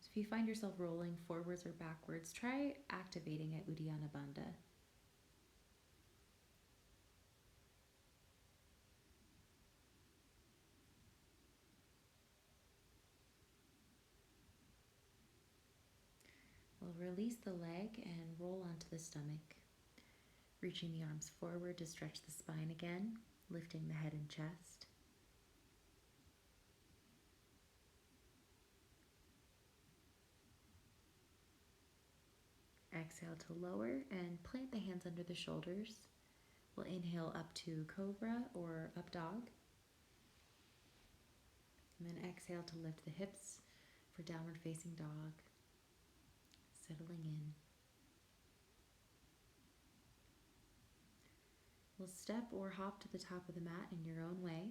So if you find yourself rolling forwards or backwards, try activating at Uddiyana Bandha. We'll release the leg and roll onto the stomach, reaching the arms forward to stretch the spine again, lifting the head and chest. Exhale to lower and plant the hands under the shoulders. We'll inhale up to Cobra or Up Dog. And then exhale to lift the hips for Downward Facing Dog. Settling in. We'll step or hop to the top of the mat in your own way.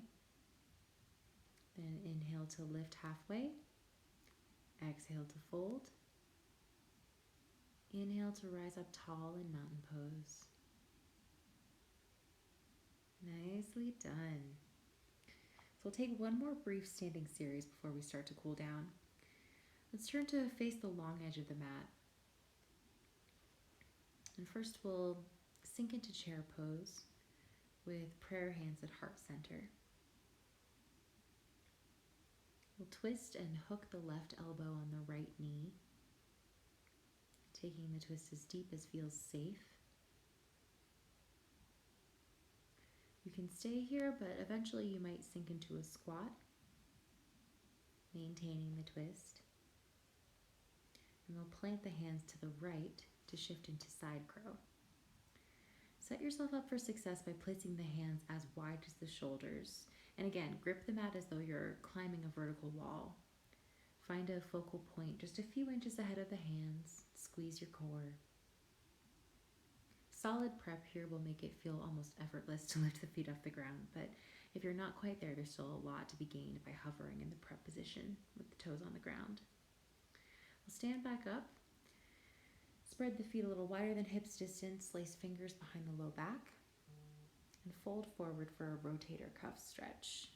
Then inhale to lift halfway. Exhale to fold. Inhale to rise up tall in mountain pose. Nicely done. So we'll take one more brief standing series before we start to cool down. Let's turn to face the long edge of the mat. And first we'll sink into chair pose with prayer hands at heart center. We'll twist and hook the left elbow on the right knee, taking the twist as deep as feels safe. You can stay here, but eventually you might sink into a squat, maintaining the twist. And we'll plant the hands to the right to shift into side crow. Set yourself up for success by placing the hands as wide as the shoulders. And again, grip the mat as though you're climbing a vertical wall. Find a focal point just a few inches ahead of the hands. Squeeze your core. Solid prep here will make it feel almost effortless to lift the feet off the ground, but if you're not quite there, there's still a lot to be gained by hovering in the prep position with the toes on the ground. We'll stand back up. Spread the feet a little wider than hips distance, place fingers behind the low back, and fold forward for a rotator cuff stretch.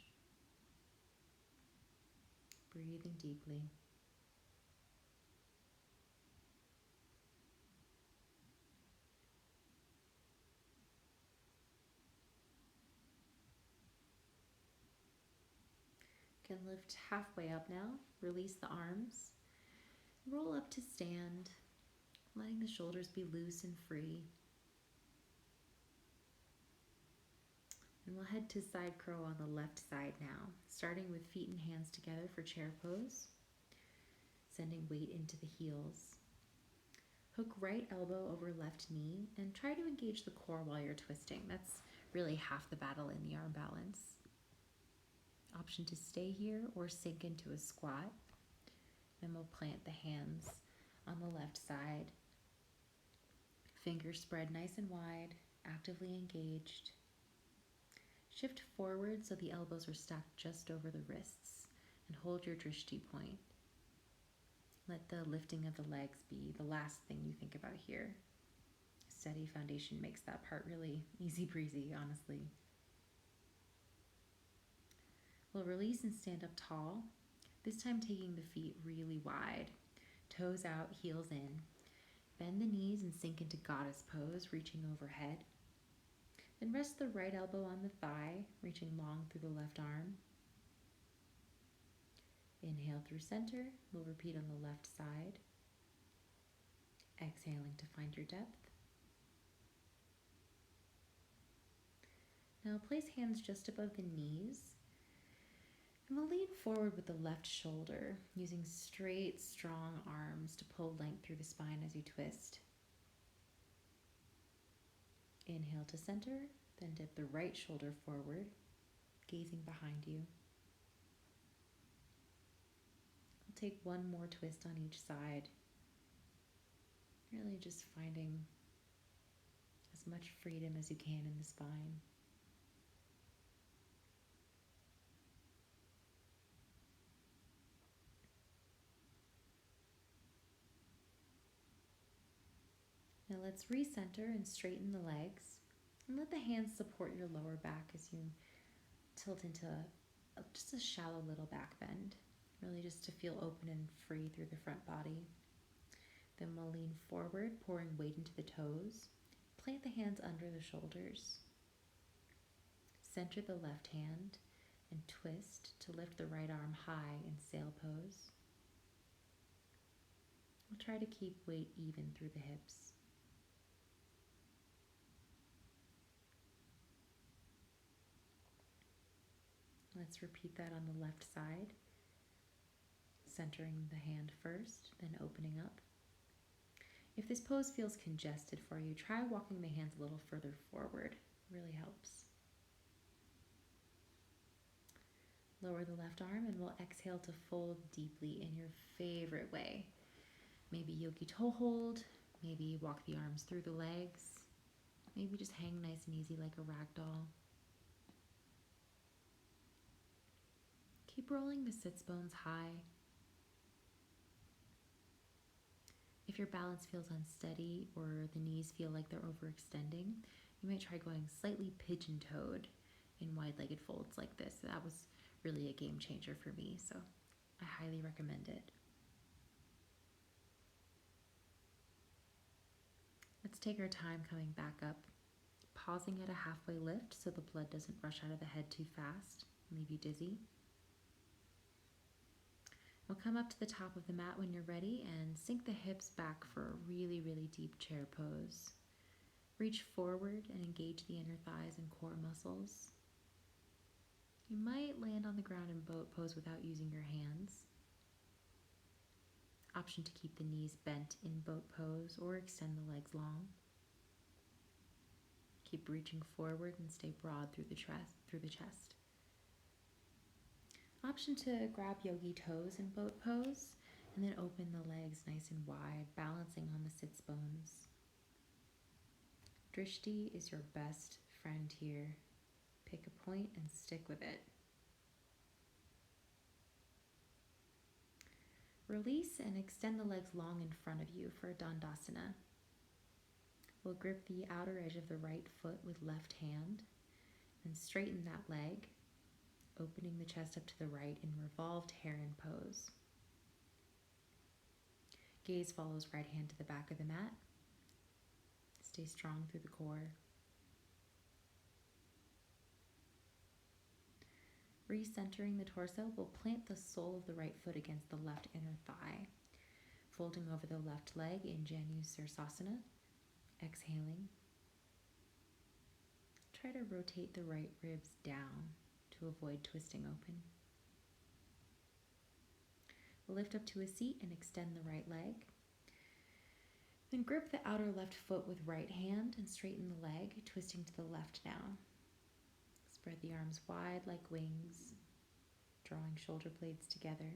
Breathing deeply. You can lift halfway up now, release the arms, roll up to stand, letting the shoulders be loose and free. And we'll head to side crow on the left side now, starting with feet and hands together for chair pose, sending weight into the heels. Hook right elbow over left knee and try to engage the core while you're twisting. That's really half the battle in the arm balance. Option to stay here or sink into a squat. Then we'll plant the hands on the left side. Fingers spread nice and wide, actively engaged. Shift forward so the elbows are stacked just over the wrists and hold your drishti point. Let the lifting of the legs be the last thing you think about here. Steady foundation makes that part really easy breezy, honestly. We'll release and stand up tall, this time taking the feet really wide, toes out, heels in. Bend the knees and sink into goddess pose, reaching overhead. Then rest the right elbow on the thigh, reaching long through the left arm. Inhale through center. We'll repeat on the left side. Exhaling to find your depth. Now place hands just above the knees. And we'll lean forward with the left shoulder, using straight, strong arms to pull length through the spine as you twist. Inhale to center, then dip the right shoulder forward, gazing behind you. We'll take one more twist on each side, really just finding as much freedom as you can in the spine. Now let's recenter and straighten the legs, and let the hands support your lower back as you tilt into just a shallow little back bend, really just to feel open and free through the front body. Then we'll lean forward, pouring weight into the toes. Plant the hands under the shoulders. Center the left hand and twist to lift the right arm high in sail pose. We'll try to keep weight even through the hips. Let's repeat that on the left side. Centering the hand first, then opening up. If this pose feels congested for you, try walking the hands a little further forward. It really helps. Lower the left arm and we'll exhale to fold deeply in your favorite way. Maybe yogi toe hold, maybe walk the arms through the legs, maybe just hang nice and easy like a rag doll. Keep rolling the sits bones high. If your balance feels unsteady or the knees feel like they're overextending, you might try going slightly pigeon-toed in wide-legged folds like this. That was really a game changer for me, so I highly recommend it. Let's take our time coming back up, pausing at a halfway lift so the blood doesn't rush out of the head too fast and leave you dizzy. We'll come up to the top of the mat when you're ready and sink the hips back for a really, really deep chair pose. Reach forward and engage the inner thighs and core muscles. You might land on the ground in boat pose without using your hands. Option to keep the knees bent in boat pose or extend the legs long. Keep reaching forward and stay broad through the chest. Option to grab yogi toes in boat pose and then open the legs nice and wide, balancing on the sits bones. Drishti is your best friend here. Pick a point and stick with it. Release and extend the legs long in front of you for Dandasana. We'll grip the outer edge of the right foot with left hand and straighten that leg, opening the chest up to the right in revolved heron pose. Gaze follows right hand to the back of the mat. Stay strong through the core. Recentering the torso, we'll plant the sole of the right foot against the left inner thigh, folding over the left leg in Sirsasana. Exhaling. Try to rotate the right ribs down to avoid twisting open. We'll lift up to a seat and extend the right leg. Then grip the outer left foot with right hand and straighten the leg, twisting to the left now. Spread the arms wide like wings, drawing shoulder blades together.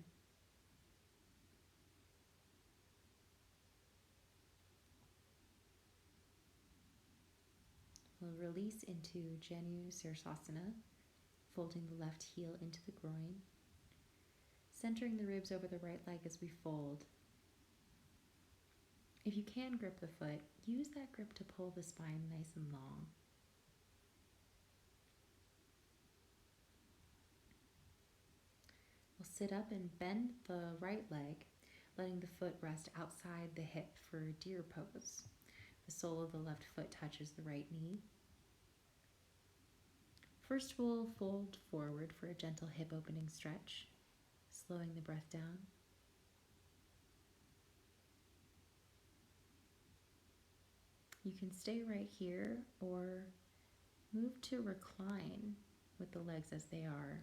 We'll release into Sirsasana, folding the left heel into the groin, centering the ribs over the right leg as we fold. If you can grip the foot, use that grip to pull the spine nice and long. We'll sit up and bend the right leg, letting the foot rest outside the hip for deer pose. The sole of the left foot touches the right knee. First, we'll fold forward for a gentle hip opening stretch, slowing the breath down. You can stay right here or move to recline with the legs as they are.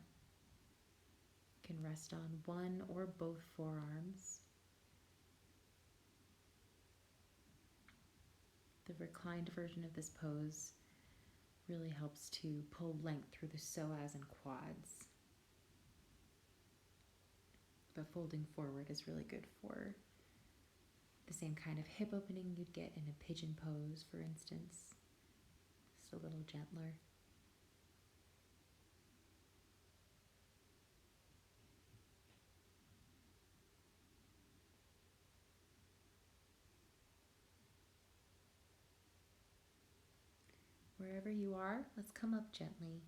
You can rest on one or both forearms. The reclined version of this pose Really helps to pull length through the psoas and quads. But folding forward is really good for the same kind of hip opening you'd get in a pigeon pose, for instance. Just a little gentler. Wherever you are, let's come up gently.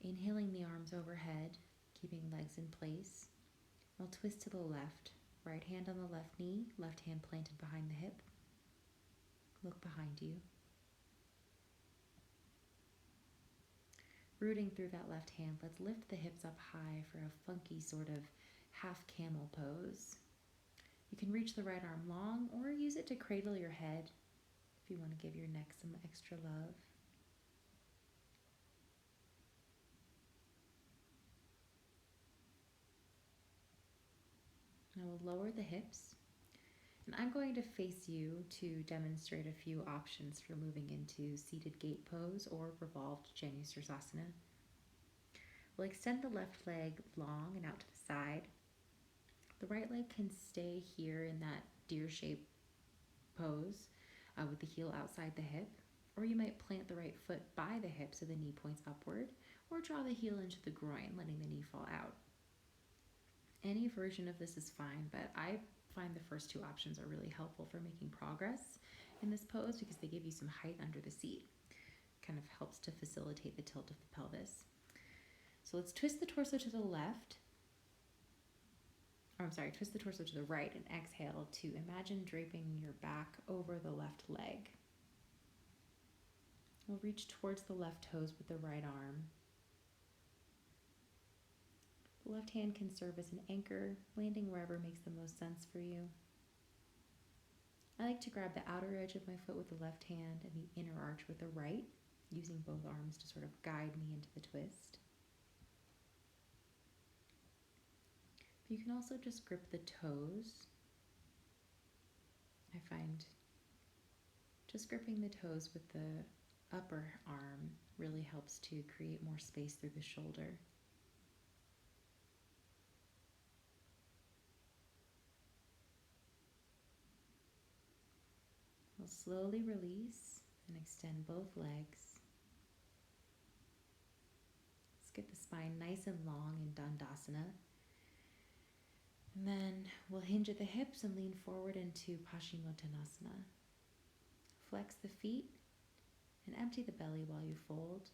Inhaling the arms overhead, keeping legs in place. I'll twist to the left. Right hand on the left knee, left hand planted behind the hip. Look behind you. Rooting through that left hand, let's lift the hips up high for a funky sort of half camel pose. You can reach the right arm long or use it to cradle your head if you want to give your neck some extra love. Now we'll lower the hips, and I'm going to face you to demonstrate a few options for moving into seated gate pose or revolved Janusrasana. We'll extend the left leg long and out to the side. The right leg can stay here in that deer-shaped pose with the heel outside the hip, or you might plant the right foot by the hip so the knee points upward, or draw the heel into the groin, letting the knee fall out. Any version of this is fine, but I find the first two options are really helpful for making progress in this pose because they give you some height under the seat. Kind of helps to facilitate the tilt of the pelvis. So let's twist the torso to the left. Twist the torso to the right and exhale to imagine draping your back over the left leg. We'll reach towards the left toes with the right arm. The left hand can serve as an anchor, landing wherever makes the most sense for you. I like to grab the outer edge of my foot with the left hand and the inner arch with the right, using both arms to sort of guide me into the twist. You can also just grip the toes. I find just gripping the toes with the upper arm really helps to create more space through the shoulder. We'll slowly release and extend both legs. Let's get the spine nice and long in Dandasana. And then we'll hinge at the hips and lean forward into Pashimotanasana. Flex the feet and empty the belly while you fold.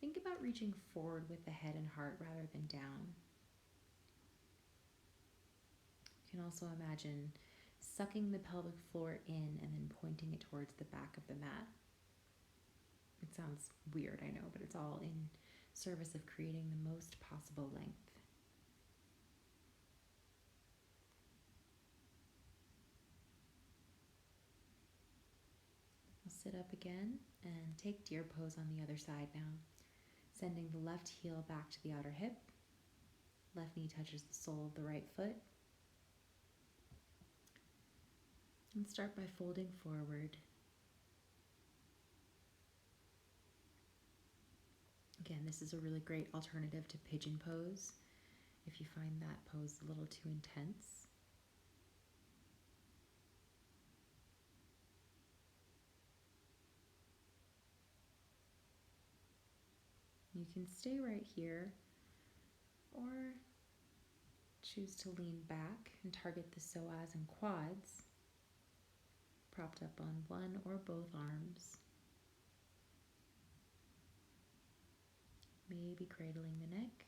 Think about reaching forward with the head and heart rather than down. You can also imagine sucking the pelvic floor in and then pointing it towards the back of the mat. It sounds weird, I know, but it's all in service of creating the most possible length. We'll sit up again and take deer pose on the other side now. Sending the left heel back to the outer hip. Left knee touches the sole of the right foot. And start by folding forward. Again, this is a really great alternative to pigeon pose if you find that pose a little too intense. You can stay right here or choose to lean back and target the psoas and quads, propped up on one or both arms. Maybe cradling the neck.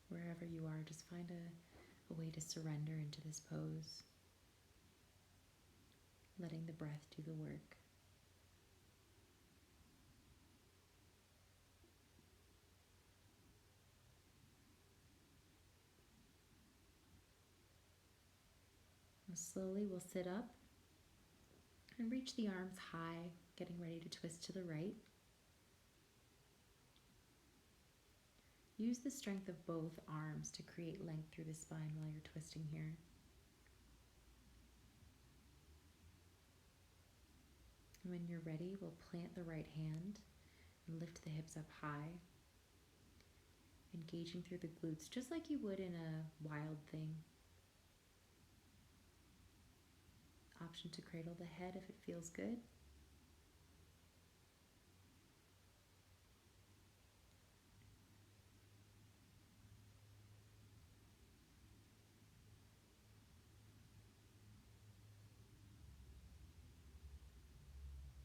Wherever you are, just find a way to surrender into this pose, letting the breath do the work. Now slowly we'll sit up and reach the arms high, getting ready to twist to the right. Use the strength of both arms to create length through the spine while you're twisting here. When you're ready, we'll plant the right hand and lift the hips up high, engaging through the glutes just like you would in a wild thing. Option to cradle the head if it feels good.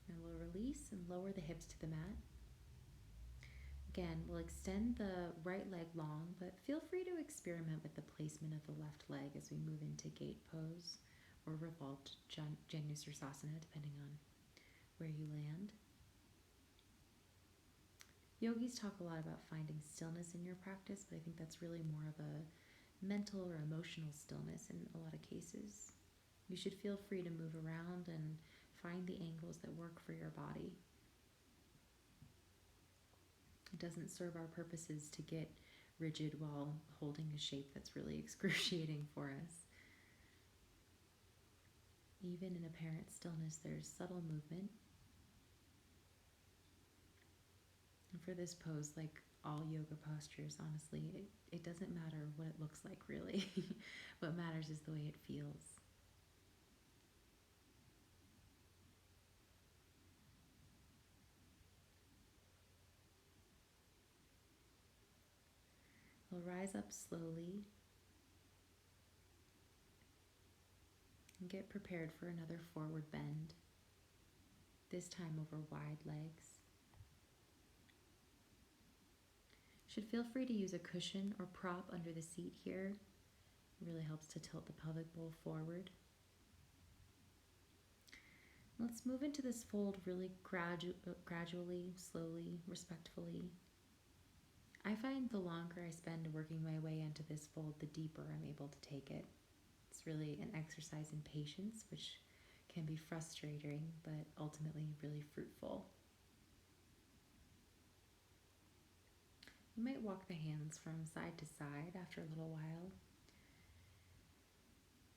Now we'll release and lower the hips to the mat. Again, we'll extend the right leg long, but feel free to experiment with the placement of the left leg as we move into gate pose or revolved Janusarsasana, depending on where you land. Yogis talk a lot about finding stillness in your practice, but I think that's really more of a mental or emotional stillness in a lot of cases. You should feel free to move around and find the angles that work for your body. It doesn't serve our purposes to get rigid while holding a shape that's really excruciating for us. Even in apparent stillness, there's subtle movement. And for this pose, like all yoga postures, honestly, it doesn't matter what it looks like, really. What matters is the way it feels. We'll rise up slowly and get prepared for another forward bend, this time over wide legs. Should feel free to use a cushion or prop under the seat here. It really helps to tilt the pelvic bowl forward. Let's move into this fold really gradually, slowly, respectfully. I find the longer I spend working my way into this fold, the deeper I'm able to take it. It's really an exercise in patience, which can be frustrating, but ultimately really fruitful. You might walk the hands from side to side after a little while.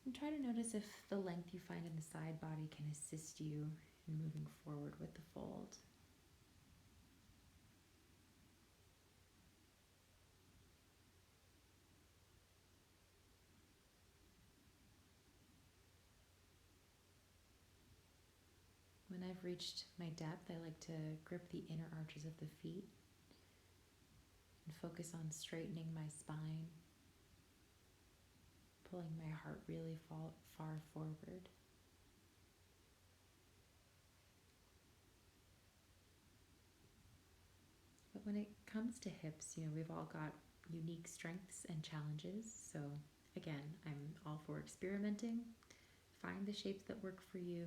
And try to notice if the length you find in the side body can assist you in moving forward with the fold. When I've reached my depth, I like to grip the inner arches of the feet and focus on straightening my spine, pulling my heart really far forward. But when it comes to hips, we've all got unique strengths and challenges. So again, I'm all for experimenting. Find the shapes that work for you.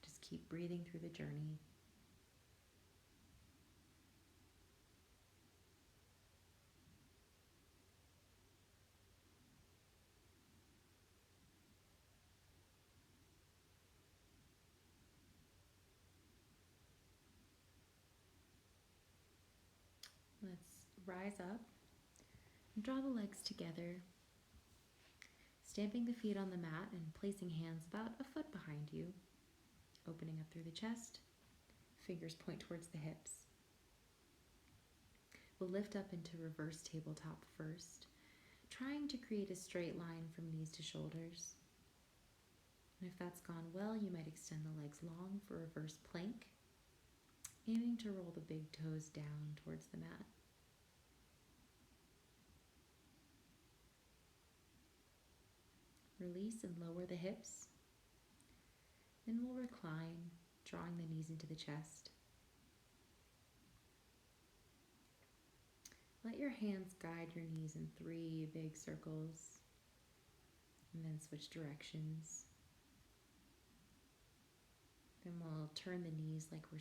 Just keep breathing through the journey. Let's rise up and draw the legs together, stamping the feet on the mat and placing hands about a foot behind you, opening up through the chest, fingers point towards the hips. We'll lift up into reverse tabletop first, trying to create a straight line from knees to shoulders. And if that's gone well, you might extend the legs long for reverse plank, aiming to roll the big toes down towards the mat. Release and lower the hips. Then we'll recline, drawing the knees into the chest. Let your hands guide your knees in 3 big circles, and then switch directions. Then we'll turn the knees like we're,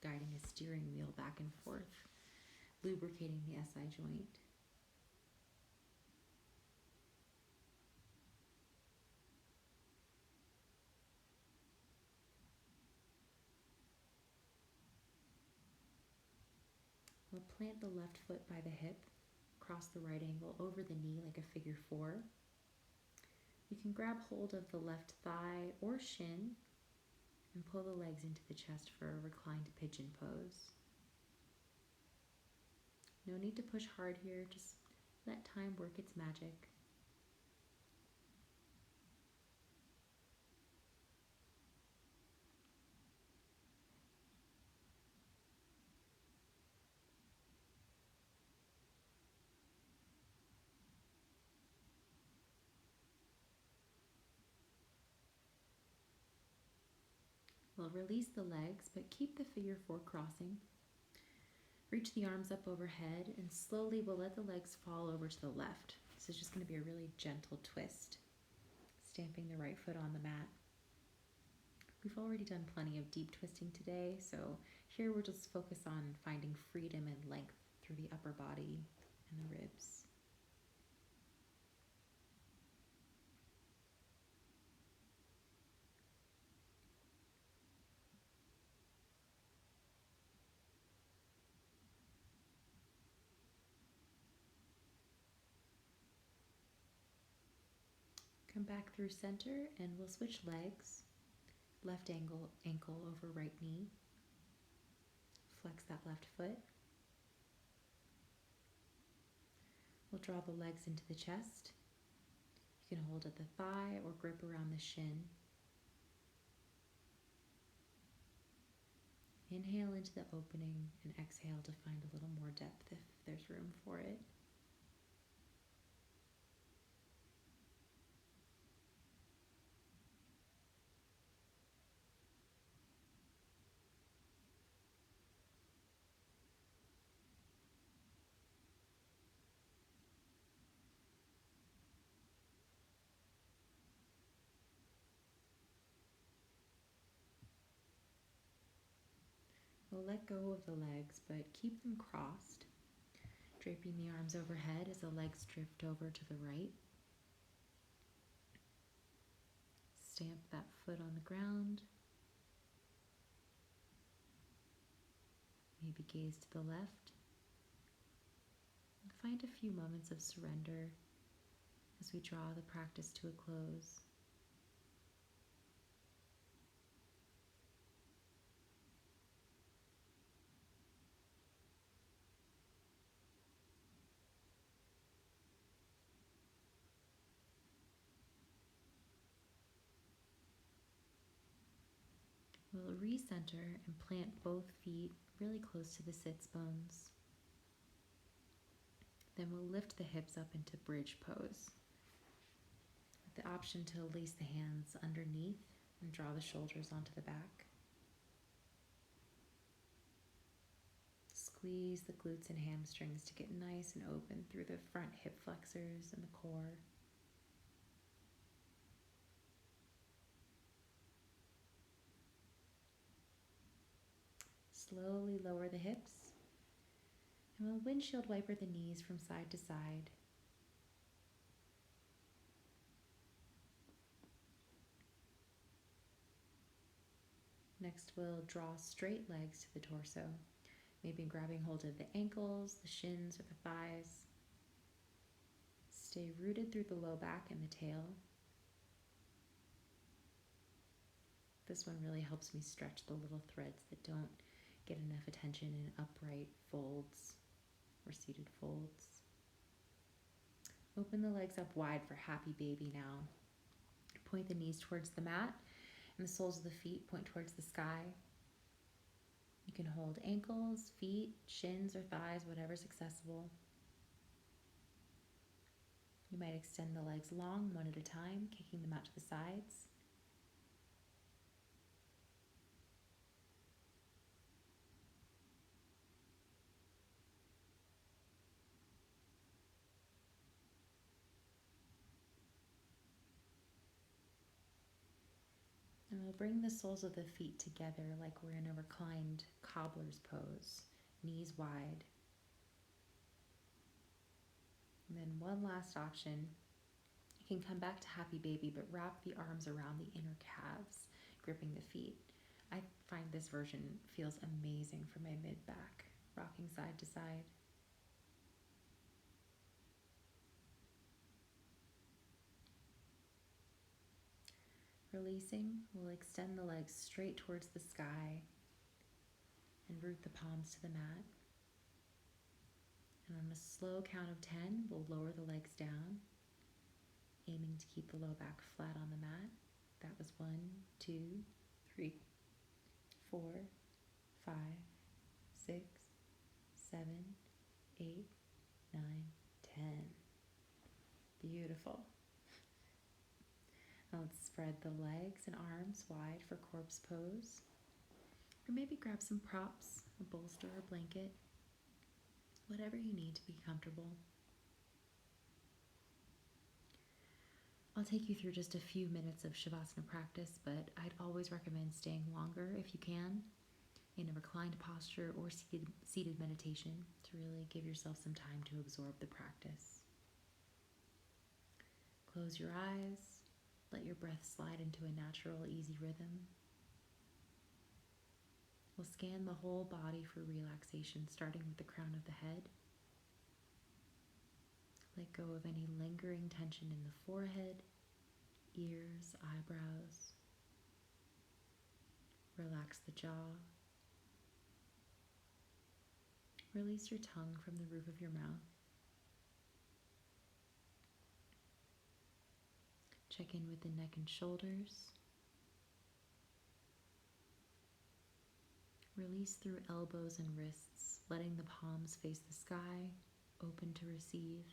guiding a steering wheel back and forth, lubricating the SI joint. We'll plant the left foot by the hip, cross the right ankle over the knee like a figure 4. You can grab hold of the left thigh or shin and pull the legs into the chest for a reclined pigeon pose. No need to push hard here, just let time work its magic. We'll release the legs, but keep the figure 4 crossing. Reach the arms up overhead, and slowly we'll let the legs fall over to the left. This is just going to be a really gentle twist, stamping the right foot on the mat. We've already done plenty of deep twisting today, so here we'll just focus on finding freedom and length through the upper body and the ribs. Come back through center and we'll switch legs. Left ankle over right knee. Flex that left foot. We'll draw the legs into the chest. You can hold at the thigh or grip around the shin. Inhale into the opening and exhale to find a little more depth if there's room for it. We'll let go of the legs, but keep them crossed, draping the arms overhead as the legs drift over to the right. Stamp that foot on the ground. Maybe gaze to the left. And find a few moments of surrender as we draw the practice to a close. We'll recenter and plant both feet really close to the sits bones. Then we'll lift the hips up into bridge pose, with the option to lace the hands underneath and draw the shoulders onto the back. Squeeze the glutes and hamstrings to get nice and open through the front hip flexors and the core. Slowly lower the hips, and we'll windshield wiper the knees from side to side. Next, we'll draw straight legs to the torso, maybe grabbing hold of the ankles, the shins, or the thighs. Stay rooted through the low back and the tail. This one really helps me stretch the little threads that don't get enough attention in upright folds or seated folds. Open the legs up wide for happy baby now. Point the knees towards the mat and the soles of the feet point towards the sky. You can hold ankles, feet, shins, or thighs, whatever's accessible. You might extend the legs long, one at a time, kicking them out to the sides. And we'll bring the soles of the feet together like we're in a reclined cobbler's pose, knees wide. And then one last option. You can come back to happy baby, but wrap the arms around the inner calves, gripping the feet. I find this version feels amazing for my mid-back. rocking side to side. Releasing, we'll extend the legs straight towards the sky and root the palms to the mat. And on a slow count of 10, we'll lower the legs down, aiming to keep the low back flat on the mat. That was 1, 2, 3, 4, 5, 6, 7, 8, 9, 10. Beautiful. Now let's spread the legs and arms wide for corpse pose. Or maybe grab some props, a bolster or blanket, whatever you need to be comfortable. I'll take you through just a few minutes of Shavasana practice, but I'd always recommend staying longer if you can in a reclined posture or seated meditation to really give yourself some time to absorb the practice. Close your eyes, let your breath slide into a natural, easy rhythm. We'll scan the whole body for relaxation, starting with the crown of the head. Let go of any lingering tension in the forehead, ears, eyebrows. Relax the jaw. Release your tongue from the roof of your mouth. Check in with the neck and shoulders. Release through elbows and wrists, letting the palms face the sky, open to receive.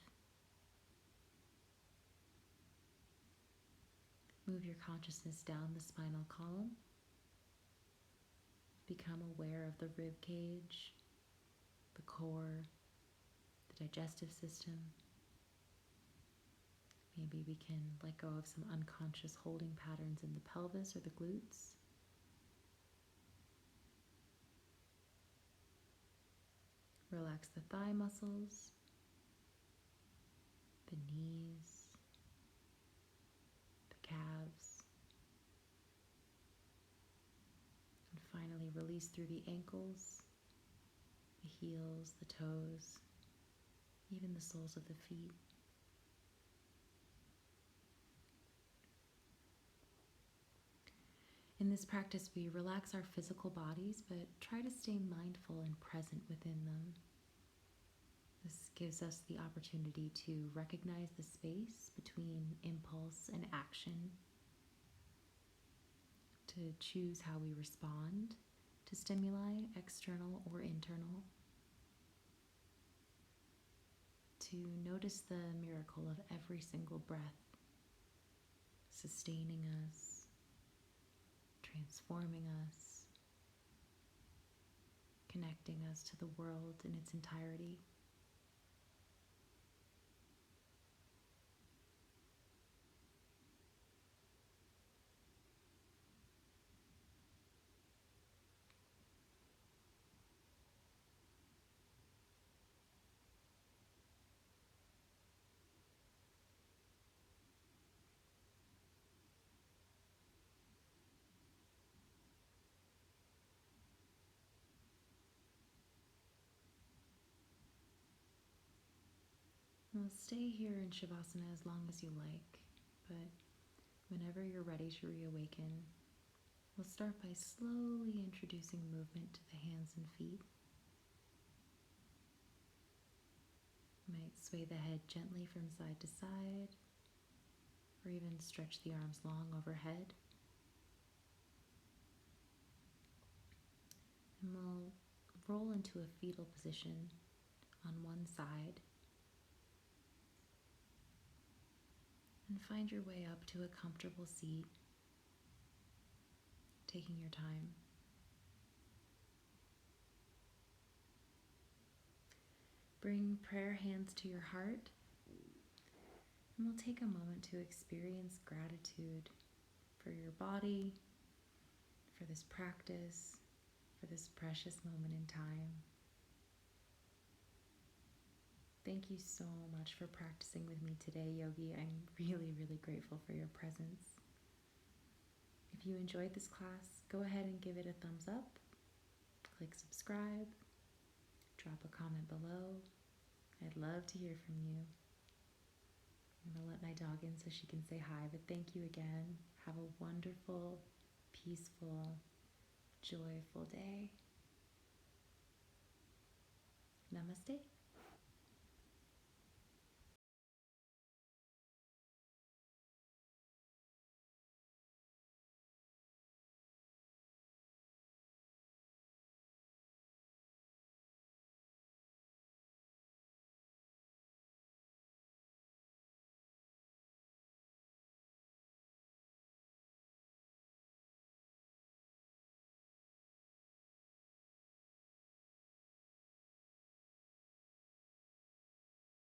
Move your consciousness down the spinal column. Become aware of the rib cage, the core, the digestive system. Maybe we can let go of some unconscious holding patterns in the pelvis or the glutes. Relax the thigh muscles, the knees, the calves. And finally, release through the ankles, the heels, the toes, even the soles of the feet. In this practice, we relax our physical bodies, but try to stay mindful and present within them. This gives us the opportunity to recognize the space between impulse and action, to choose how we respond to stimuli, external or internal, to notice the miracle of every single breath, sustaining us, transforming us, connecting us to the world in its entirety. Well, stay here in Shavasana as long as you like, but whenever you're ready to reawaken, we'll start by slowly introducing movement to the hands and feet. You might sway the head gently from side to side, or even stretch the arms long overhead. And we'll roll into a fetal position on one side. And find your way up to a comfortable seat, taking your time. Bring prayer hands to your heart, and we'll take a moment to experience gratitude for your body, for this practice, for this precious moment in time. Thank you so much for practicing with me today, Yogi. I'm really, really grateful for your presence. If you enjoyed this class, go ahead and give it a thumbs up, click subscribe, Drop a comment below. I'd love to hear from you. I'm going to let my dog in so she can say hi, but thank you again. Have a wonderful, peaceful, joyful day. Namaste.